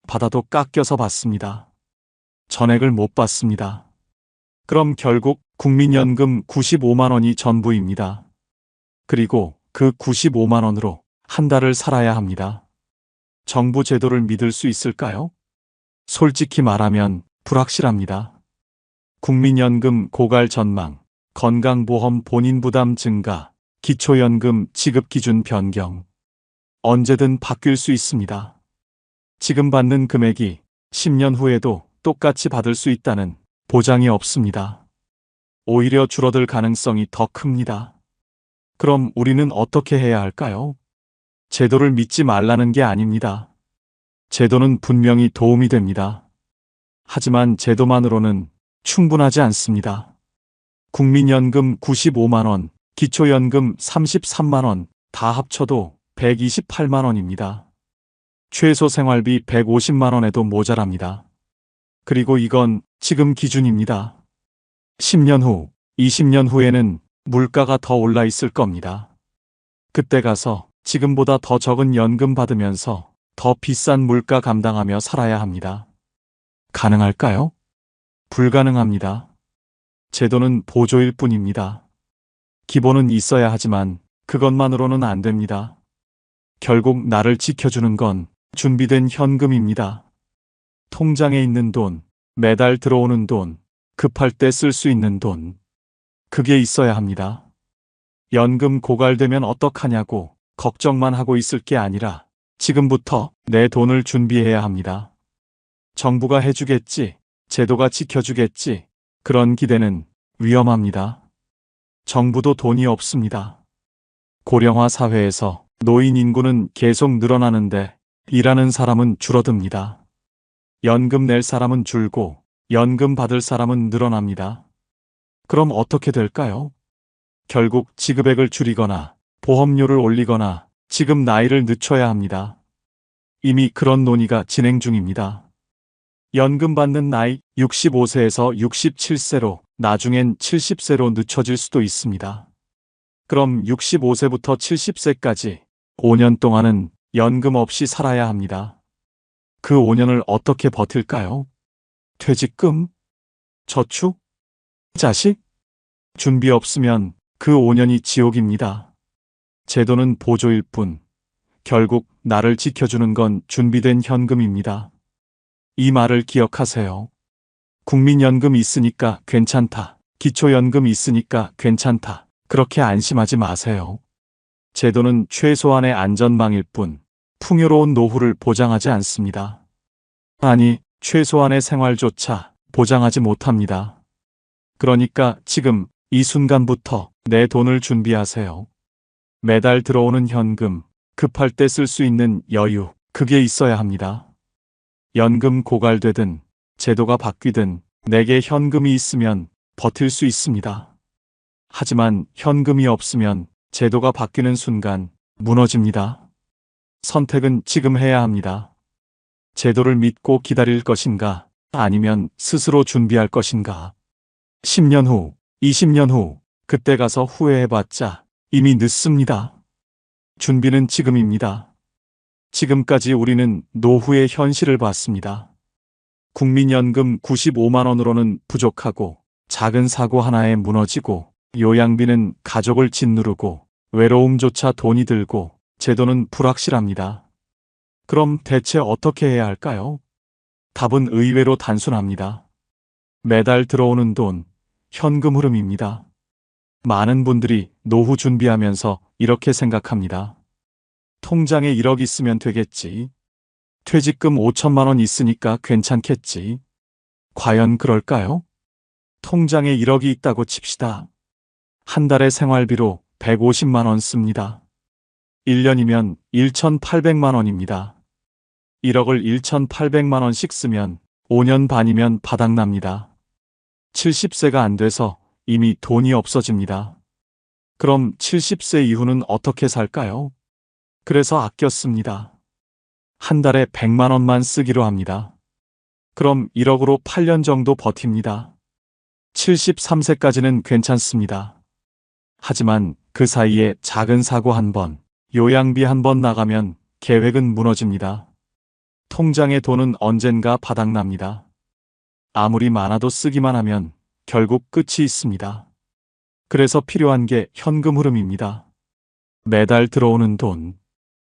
받아도 깎여서 받습니다. 전액을 못 받습니다. 그럼 결국 국민연금 95만 원이 전부입니다. 그리고 그 95만 원으로 한 달을 살아야 합니다. 정부 제도를 믿을 수 있을까요? 솔직히 말하면 불확실합니다. 국민연금 고갈 전망, 건강보험 본인 부담 증가, 기초연금 지급 기준 변경. 언제든 바뀔 수 있습니다. 지금 받는 금액이 10년 후에도 똑같이 받을 수 있다는 보장이 없습니다. 오히려 줄어들 가능성이 더 큽니다. 그럼 우리는 어떻게 해야 할까요? 제도를 믿지 말라는 게 아닙니다. 제도는 분명히 도움이 됩니다. 하지만 제도만으로는 충분하지 않습니다. 국민연금 95만 원, 기초연금 33만 원, 다 합쳐도 128만 원입니다. 최소 생활비 150만 원에도 모자랍니다. 그리고 이건 지금 기준입니다. 10년 후, 20년 후에는 물가가 더 올라 있을 겁니다. 그때 가서 지금보다 더 적은 연금 받으면서 더 비싼 물가 감당하며 살아야 합니다. 가능할까요? 불가능합니다. 제도는 보조일 뿐입니다. 기본은 있어야 하지만 그것만으로는 안 됩니다. 결국 나를 지켜주는 건 준비된 현금입니다. 통장에 있는 돈, 매달 들어오는 돈, 급할 때 쓸 수 있는 돈. 그게 있어야 합니다. 연금 고갈되면 어떡하냐고 걱정만 하고 있을 게 아니라 지금부터 내 돈을 준비해야 합니다. 정부가 해주겠지, 제도가 지켜주겠지, 그런 기대는 위험합니다. 정부도 돈이 없습니다. 고령화 사회에서 노인 인구는 계속 늘어나는데 일하는 사람은 줄어듭니다. 연금 낼 사람은 줄고 연금 받을 사람은 늘어납니다. 그럼 어떻게 될까요? 결국 지급액을 줄이거나 보험료를 올리거나 지급 나이를 늦춰야 합니다. 이미 그런 논의가 진행 중입니다. 연금 받는 나이 65세에서 67세로 나중엔 70세로 늦춰질 수도 있습니다. 그럼 65세부터 70세까지 5년 동안은 연금 없이 살아야 합니다. 그 5년을 어떻게 버틸까요? 퇴직금? 저축? 자식? 준비 없으면 그 5년이 지옥입니다. 제도는 보조일 뿐, 결국 나를 지켜주는 건 준비된 현금입니다. 이 말을 기억하세요. 국민연금 있으니까 괜찮다. 기초연금 있으니까 괜찮다. 그렇게 안심하지 마세요. 제도는 최소한의 안전망일 뿐 풍요로운 노후를 보장하지 않습니다. 아니, 최소한의 생활조차 보장하지 못합니다. 그러니까 지금 이 순간부터 내 돈을 준비하세요. 매달 들어오는 현금, 급할 때 쓸 수 있는 여유, 그게 있어야 합니다. 연금 고갈되든 제도가 바뀌든 내게 현금이 있으면 버틸 수 있습니다. 하지만 현금이 없으면 제도가 바뀌는 순간 무너집니다. 선택은 지금 해야 합니다. 제도를 믿고 기다릴 것인가, 아니면 스스로 준비할 것인가. 10년 후, 20년 후, 그때 가서 후회해봤자 이미 늦습니다. 준비는 지금입니다. 지금까지 우리는 노후의 현실을 봤습니다. 국민연금 95만 원으로는 부족하고 작은 사고 하나에 무너지고 요양비는 가족을 짓누르고 외로움조차 돈이 들고 제도는 불확실합니다. 그럼 대체 어떻게 해야 할까요? 답은 의외로 단순합니다. 매달 들어오는 돈, 현금 흐름입니다. 많은 분들이 노후 준비하면서 이렇게 생각합니다. 통장에 1억 있으면 되겠지. 퇴직금 5천만 원 있으니까 괜찮겠지. 과연 그럴까요? 통장에 1억이 있다고 칩시다. 한 달에 생활비로 150만 원 씁니다. 1년이면 1,800만 원입니다. 1억을 1,800만 원씩 쓰면 5년 반이면 바닥납니다. 70세가 안 돼서 이미 돈이 없어집니다. 그럼 70세 이후는 어떻게 살까요? 그래서 아껴 씁니다. 한 달에 100만 원만 쓰기로 합니다. 그럼 1억으로 8년 정도 버팁니다. 73세까지는 괜찮습니다. 하지만 그 사이에 작은 사고 한 번, 요양비 한 번 나가면 계획은 무너집니다. 통장의 돈은 언젠가 바닥납니다. 아무리 많아도 쓰기만 하면 결국 끝이 있습니다. 그래서 필요한 게 현금 흐름입니다. 매달 들어오는 돈,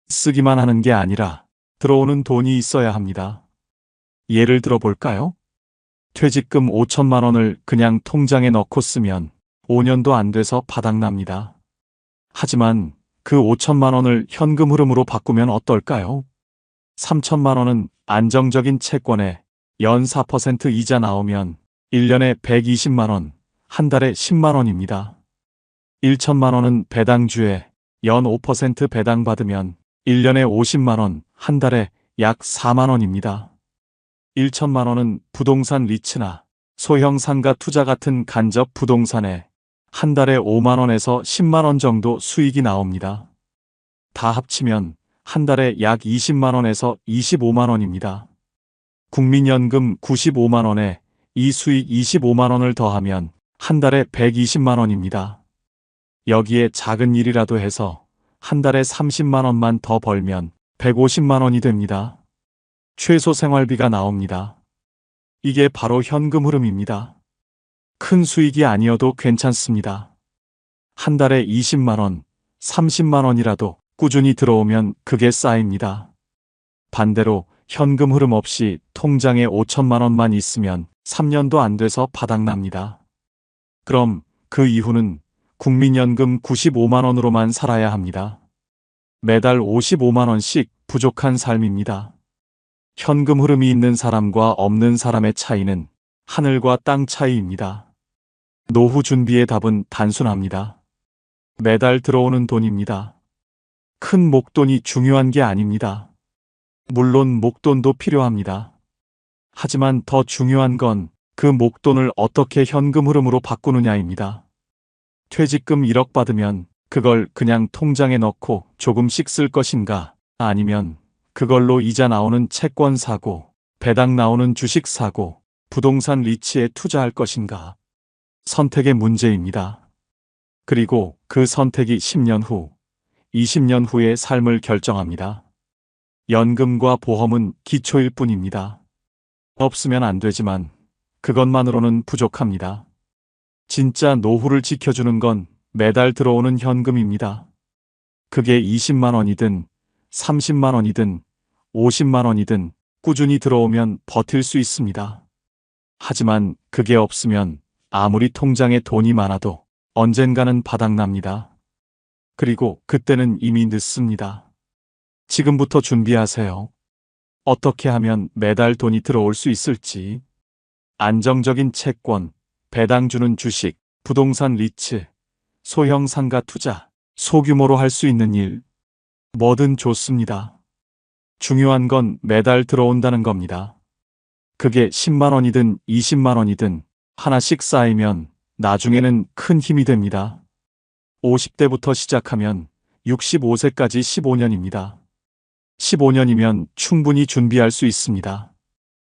쓰기만 하는 게 아니라 들어오는 돈이 있어야 합니다. 예를 들어 볼까요? 퇴직금 5천만 원을 그냥 통장에 넣고 쓰면 5년도 안 돼서 바닥납니다. 하지만 그 5천만 원을 현금 흐름으로 바꾸면 어떨까요? 3천만 원은 안정적인 채권에 연 4% 이자 나오면 1년에 120만 원, 한 달에 10만 원입니다. 1천만 원은 배당주에 연 5% 배당받으면 1년에 50만 원, 한 달에 약 4만 원입니다. 1천만 원은 부동산 리츠나 소형 상가 투자 같은 간접 부동산에 한 달에 5만 원에서 10만 원 정도 수익이 나옵니다. 다 합치면 한 달에 약 20만 원에서 25만 원입니다. 국민연금 95만 원에 이 수익 25만 원을 더하면 한 달에 120만 원입니다. 여기에 작은 일이라도 해서 한 달에 30만 원만 더 벌면 150만 원이 됩니다. 최소 생활비가 나옵니다. 이게 바로 현금 흐름입니다. 큰 수익이 아니어도 괜찮습니다. 한 달에 20만 원, 30만 원이라도 꾸준히 들어오면 그게 쌓입니다. 반대로 현금 흐름 없이 통장에 5천만 원만 있으면 3년도 안 돼서 바닥납니다. 그럼 그 이후는 국민연금 95만 원으로만 살아야 합니다. 매달 55만 원씩 부족한 삶입니다. 현금 흐름이 있는 사람과 없는 사람의 차이는 하늘과 땅 차이입니다. 노후 준비의 답은 단순합니다. 매달 들어오는 돈입니다. 큰 목돈이 중요한 게 아닙니다. 물론 목돈도 필요합니다. 하지만 더 중요한 건 그 목돈을 어떻게 현금 흐름으로 바꾸느냐입니다. 퇴직금 1억 받으면 그걸 그냥 통장에 넣고 조금씩 쓸 것인가, 아니면 그걸로 이자 나오는 채권 사고, 배당 나오는 주식 사고, 부동산 리츠에 투자할 것인가. 선택의 문제입니다. 그리고 그 선택이 10년 후, 20년 후의 삶을 결정합니다. 연금과 보험은 기초일 뿐입니다. 없으면 안 되지만 그것만으로는 부족합니다. 진짜 노후를 지켜주는 건 매달 들어오는 현금입니다. 그게 20만 원이든 30만 원이든 50만 원이든 꾸준히 들어오면 버틸 수 있습니다. 하지만 그게 없으면 아무리 통장에 돈이 많아도 언젠가는 바닥납니다. 그리고 그때는 이미 늦습니다. 지금부터 준비하세요. 어떻게 하면 매달 돈이 들어올 수 있을지. 안정적인 채권, 배당 주는 주식, 부동산 리츠, 소형 상가 투자, 소규모로 할 수 있는 일. 뭐든 좋습니다. 중요한 건 매달 들어온다는 겁니다. 그게 10만 원이든 20만 원이든 하나씩 쌓이면 나중에는 큰 힘이 됩니다. 50대부터 시작하면 65세까지 15년입니다. 15년이면 충분히 준비할 수 있습니다.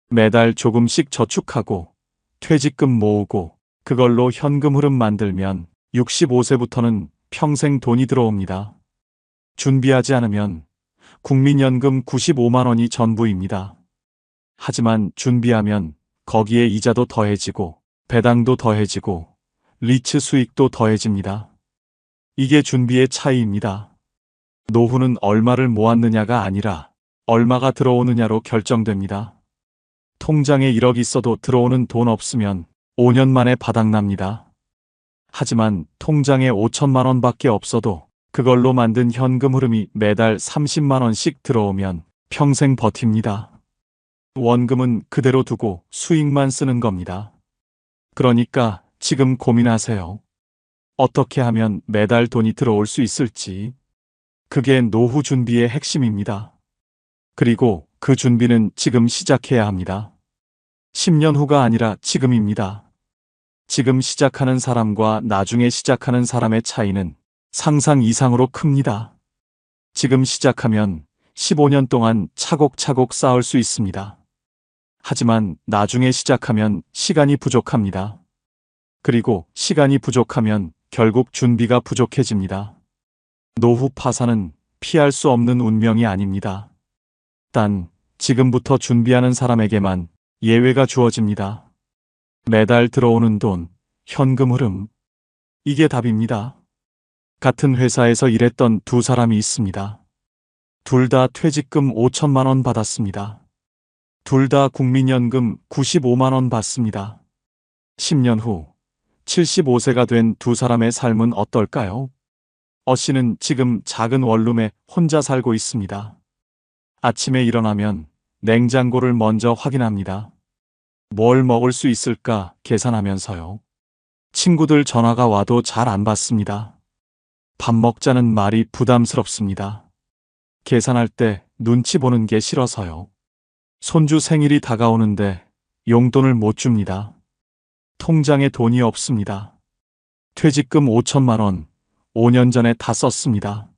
매달 조금씩 저축하고 퇴직금 모으고 그걸로 현금 흐름 만들면 65세부터는 평생 돈이 들어옵니다. 준비하지 않으면 국민연금 95만 원이 전부입니다. 하지만 준비하면 거기에 이자도 더해지고 배당도 더해지고 리츠 수익도 더해집니다. 이게 준비의 차이입니다. 노후는 얼마를 모았느냐가 아니라 얼마가 들어오느냐로 결정됩니다. 통장에 1억 있어도 들어오는 돈 없으면 5년 만에 바닥납니다. 하지만 통장에 5천만 원밖에 없어도 그걸로 만든 현금 흐름이 매달 30만 원씩 들어오면 평생 버팁니다. 원금은 그대로 두고 수익만 쓰는 겁니다. 그러니까 지금 고민하세요. 어떻게 하면 매달 돈이 들어올 수 있을지. 그게 노후 준비의 핵심입니다. 그리고 그 준비는 지금 시작해야 합니다. 10년 후가 아니라 지금입니다. 지금 시작하는 사람과 나중에 시작하는 사람의 차이는 상상 이상으로 큽니다. 지금 시작하면 15년 동안 차곡차곡 쌓을 수 있습니다. 하지만 나중에 시작하면 시간이 부족합니다. 그리고 시간이 부족하면 결국 준비가 부족해집니다. 노후 파산은 피할 수 없는 운명이 아닙니다. 단, 지금부터 준비하는 사람에게만 예외가 주어집니다. 매달 들어오는 돈, 현금 흐름. 이게 답입니다. 같은 회사에서 일했던 두 사람이 있습니다. 둘 다 퇴직금 5천만 원 받았습니다. 둘 다 국민연금 95만 원 받습니다. 10년 후 75세가 된 두 사람의 삶은 어떨까요? 씨는 지금 작은 원룸에 혼자 살고 있습니다. 아침에 일어나면 냉장고를 먼저 확인합니다. 뭘 먹을 수 있을까 계산하면서요. 친구들 전화가 와도 잘 안 받습니다. 밥 먹자는 말이 부담스럽습니다. 계산할 때 눈치 보는 게 싫어서요. 손주 생일이 다가오는데 용돈을 못 줍니다. 통장에 돈이 없습니다. 퇴직금 5천만 원, 5년 전에 다 썼습니다.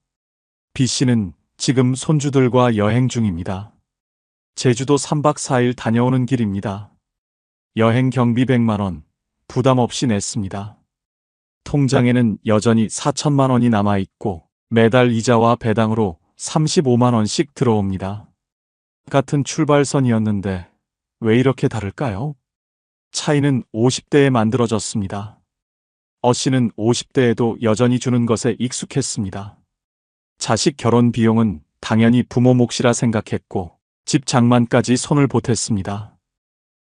B씨는 지금 손주들과 여행 중입니다. 제주도 3박 4일 다녀오는 길입니다. 여행 경비 100만 원 부담 없이 냈습니다. 통장에는 여전히 4천만 원이 남아있고 매달 이자와 배당으로 35만 원씩 들어옵니다. 같은 출발선이었는데 왜 이렇게 다를까요? 차이는 50대에 만들어졌습니다. 씨는 50대에도 여전히 주는 것에 익숙했습니다. 자식 결혼 비용은 당연히 부모 몫이라 생각했고 집 장만까지 손을 보탰습니다.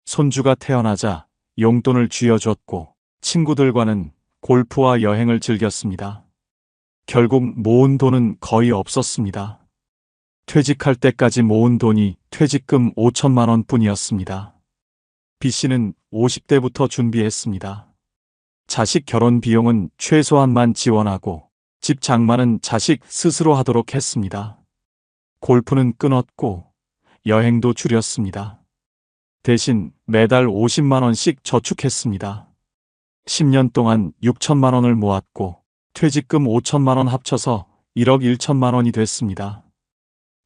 손주가 태어나자 용돈을 쥐어줬고 친구들과는 골프와 여행을 즐겼습니다. 결국 모은 돈은 거의 없었습니다. 퇴직할 때까지 모은 돈이 퇴직금 5천만 원 뿐이었습니다. B씨는 50대부터 준비했습니다. 자식 결혼 비용은 최소한만 지원하고 집 장만은 자식 스스로 하도록 했습니다. 골프는 끊었고 여행도 줄였습니다. 대신 매달 50만 원씩 저축했습니다. 10년 동안 6천만 원을 모았고 퇴직금 5천만 원 합쳐서 1억 1천만 원이 됐습니다.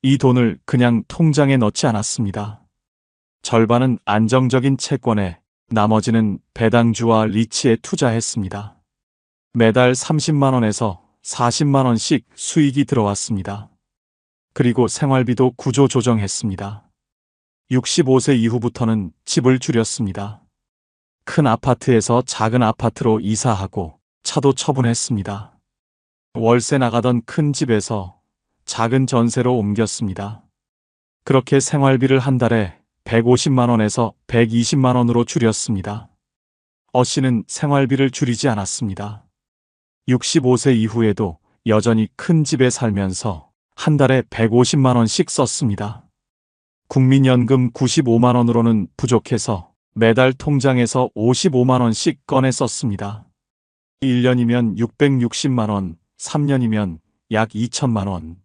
이 돈을 그냥 통장에 넣지 않았습니다. 절반은 안정적인 채권에 나머지는 배당주와 리츠에 투자했습니다. 매달 30만 원에서 40만 원씩 수익이 들어왔습니다. 그리고 생활비도 구조 조정했습니다. 65세 이후부터는 집을 줄였습니다. 큰 아파트에서 작은 아파트로 이사하고 차도 처분했습니다. 월세 나가던 큰 집에서 작은 전세로 옮겼습니다. 그렇게 생활비를 한 달에 150만 원에서 120만 원으로 줄였습니다. 씨는 생활비를 줄이지 않았습니다. 65세 이후에도 여전히 큰 집에 살면서 한 달에 150만 원씩 썼습니다. 국민연금 95만 원으로는 부족해서 매달 통장에서 55만 원씩 꺼내 썼습니다. 1년이면 660만 원, 3년이면 약 2천만 원.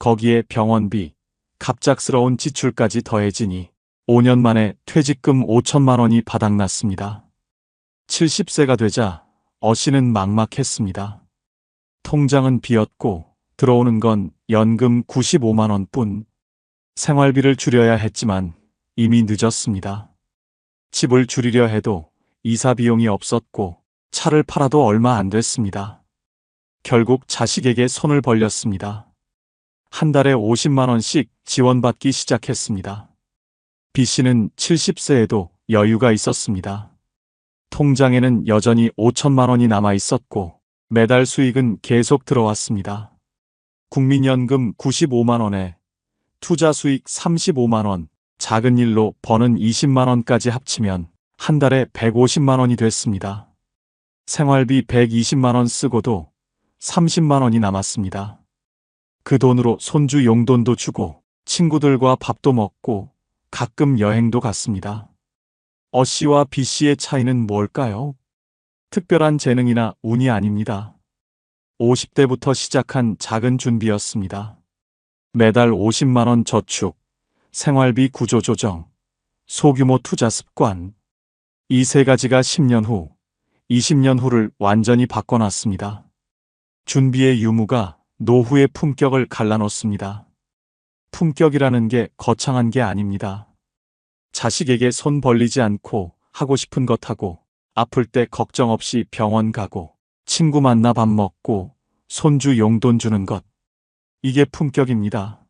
거기에 병원비, 갑작스러운 지출까지 더해지니 5년 만에 퇴직금 5천만 원이 바닥났습니다. 70세가 되자 씨는 막막했습니다. 통장은 비었고 들어오는 건 연금 95만 원뿐. 생활비를 줄여야 했지만 이미 늦었습니다. 집을 줄이려 해도 이사 비용이 없었고 차를 팔아도 얼마 안 됐습니다. 결국 자식에게 손을 벌렸습니다. 한 달에 50만 원씩 지원받기 시작했습니다. B씨는 70세에도 여유가 있었습니다. 통장에는 여전히 5천만 원이 남아 있었고 매달 수익은 계속 들어왔습니다. 국민연금 95만 원에 투자 수익 35만 원, 작은 일로 버는 20만 원까지 합치면 한 달에 150만 원이 됐습니다. 생활비 120만 원 쓰고도 30만 원이 남았습니다. 그 돈으로 손주 용돈도 주고 친구들과 밥도 먹고 가끔 여행도 갔습니다. 씨와 B씨의 차이는 뭘까요? 특별한 재능이나 운이 아닙니다. 50대부터 시작한 작은 준비였습니다. 매달 50만 원 저축, 생활비 구조 조정, 소규모 투자 습관. 이 세 가지가 10년 후, 20년 후를 완전히 바꿔놨습니다. 준비의 유무가 노후의 품격을 갈라놓습니다. 품격이라는 게 거창한 게 아닙니다. 자식에게 손 벌리지 않고 하고 싶은 것 하고 아플 때 걱정 없이 병원 가고 친구 만나 밥 먹고 손주 용돈 주는 것. 이게 품격입니다.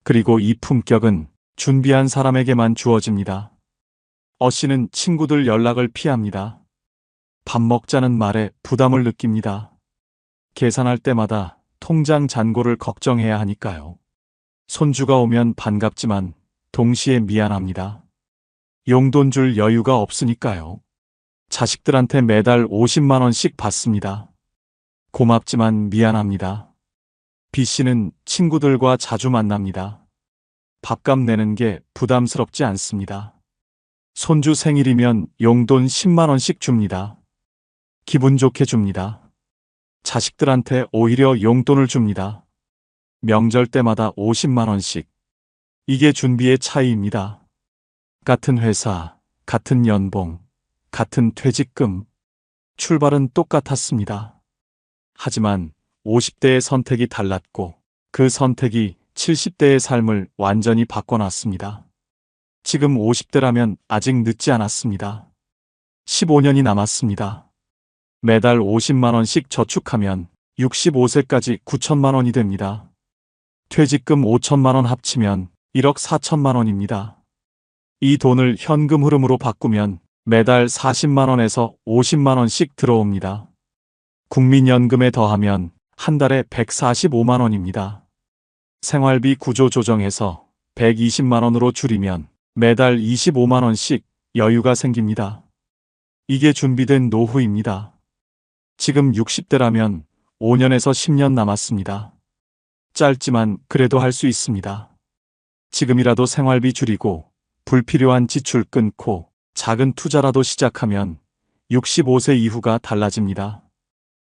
그리고 이 품격은 준비한 사람에게만 주어집니다. 씨는 친구들 연락을 피합니다. 밥 먹자는 말에 부담을 느낍니다. 계산할 때마다 통장 잔고를 걱정해야 하니까요. 손주가 오면 반갑지만 동시에 미안합니다. 용돈 줄 여유가 없으니까요. 자식들한테 매달 50만 원씩 받습니다. 고맙지만 미안합니다. B씨는 친구들과 자주 만납니다. 밥값 내는 게 부담스럽지 않습니다. 손주 생일이면 용돈 10만 원씩 줍니다. 기분 좋게 줍니다. 자식들한테 오히려 용돈을 줍니다. 명절 때마다 50만 원씩. 이게 준비의 차이입니다. 같은 회사, 같은 연봉, 같은 퇴직금. 출발은 똑같았습니다. 하지만 50대의 선택이 달랐고 그 선택이 70대의 삶을 완전히 바꿔놨습니다. 지금 50대라면 아직 늦지 않았습니다. 15년이 남았습니다. 매달 50만 원씩 저축하면 65세까지 9천만 원이 됩니다. 퇴직금 5천만 원 합치면 1억 4천만 원입니다. 이 돈을 현금 흐름으로 바꾸면 매달 40만 원에서 50만 원씩 들어옵니다. 국민연금에 더하면 한 달에 145만 원입니다. 생활비 구조 조정해서 120만 원으로 줄이면 매달 25만 원씩 여유가 생깁니다. 이게 준비된 노후입니다. 지금 60대라면 5년에서 10년 남았습니다. 짧지만 그래도 할 수 있습니다. 지금이라도 생활비 줄이고 불필요한 지출 끊고 작은 투자라도 시작하면 65세 이후가 달라집니다.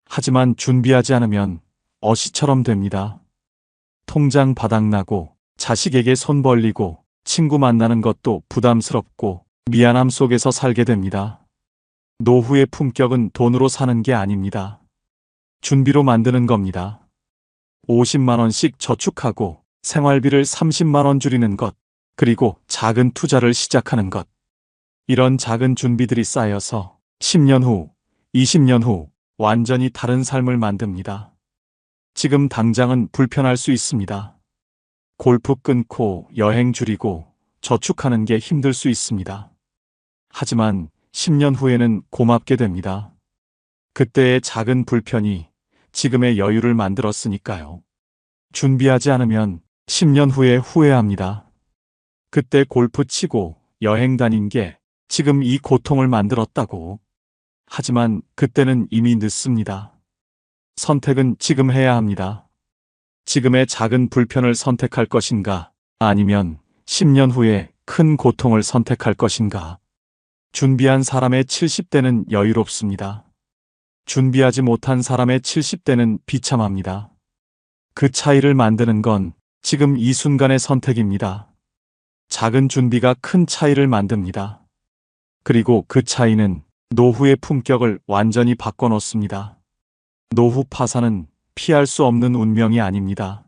하지만 준비하지 않으면 어시처럼 됩니다. 통장 바닥나고 자식에게 손 벌리고 친구 만나는 것도 부담스럽고 미안함 속에서 살게 됩니다. 노후의 품격은 돈으로 사는 게 아닙니다. 준비로 만드는 겁니다. 50만 원씩 저축하고 생활비를 30만 원 줄이는 것, 그리고 작은 투자를 시작하는 것. 이런 작은 준비들이 쌓여서 10년 후, 20년 후 완전히 다른 삶을 만듭니다. 지금 당장은 불편할 수 있습니다. 골프 끊고 여행 줄이고 저축하는 게 힘들 수 있습니다. 하지만 10년 후에는 고맙게 됩니다. 그때의 작은 불편이 지금의 여유를 만들었으니까요. 준비하지 않으면 10년 후에 후회합니다. 그때 골프 치고 여행 다닌 게 지금 이 고통을 만들었다고. 하지만 그때는 이미 늦습니다. 선택은 지금 해야 합니다. 지금의 작은 불편을 선택할 것인가, 아니면 10년 후에 큰 고통을 선택할 것인가. 준비한 사람의 70대는 여유롭습니다. 준비하지 못한 사람의 70대는 비참합니다. 그 차이를 만드는 건 지금 이 순간의 선택입니다. 작은 준비가 큰 차이를 만듭니다. 그리고 그 차이는 노후의 품격을 완전히 바꿔놓습니다. 노후 파산은 피할 수 없는 운명이 아닙니다.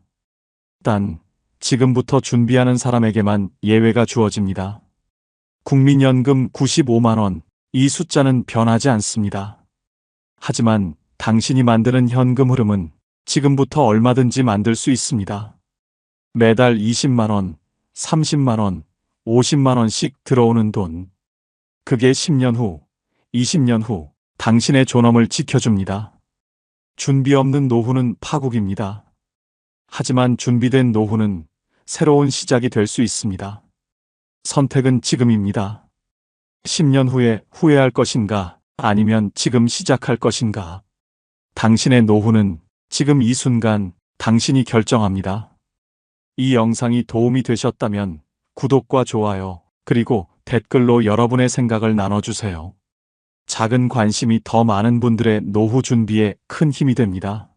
단, 지금부터 준비하는 사람에게만 예외가 주어집니다. 국민연금 95만 원, 이 숫자는 변하지 않습니다. 하지만 당신이 만드는 현금 흐름은 지금부터 얼마든지 만들 수 있습니다. 매달 20만 원, 30만 원, 50만 원씩 들어오는 돈. 그게 10년 후, 20년 후 당신의 존엄을 지켜줍니다. 준비 없는 노후는 파국입니다. 하지만 준비된 노후는 새로운 시작이 될 수 있습니다. 선택은 지금입니다. 10년 후에 후회할 것인가, 아니면 지금 시작할 것인가. 당신의 노후는 지금 이 순간 당신이 결정합니다. 이 영상이 도움이 되셨다면 구독과 좋아요, 그리고 댓글로 여러분의 생각을 나눠주세요. 작은 관심이 더 많은 분들의 노후 준비에 큰 힘이 됩니다.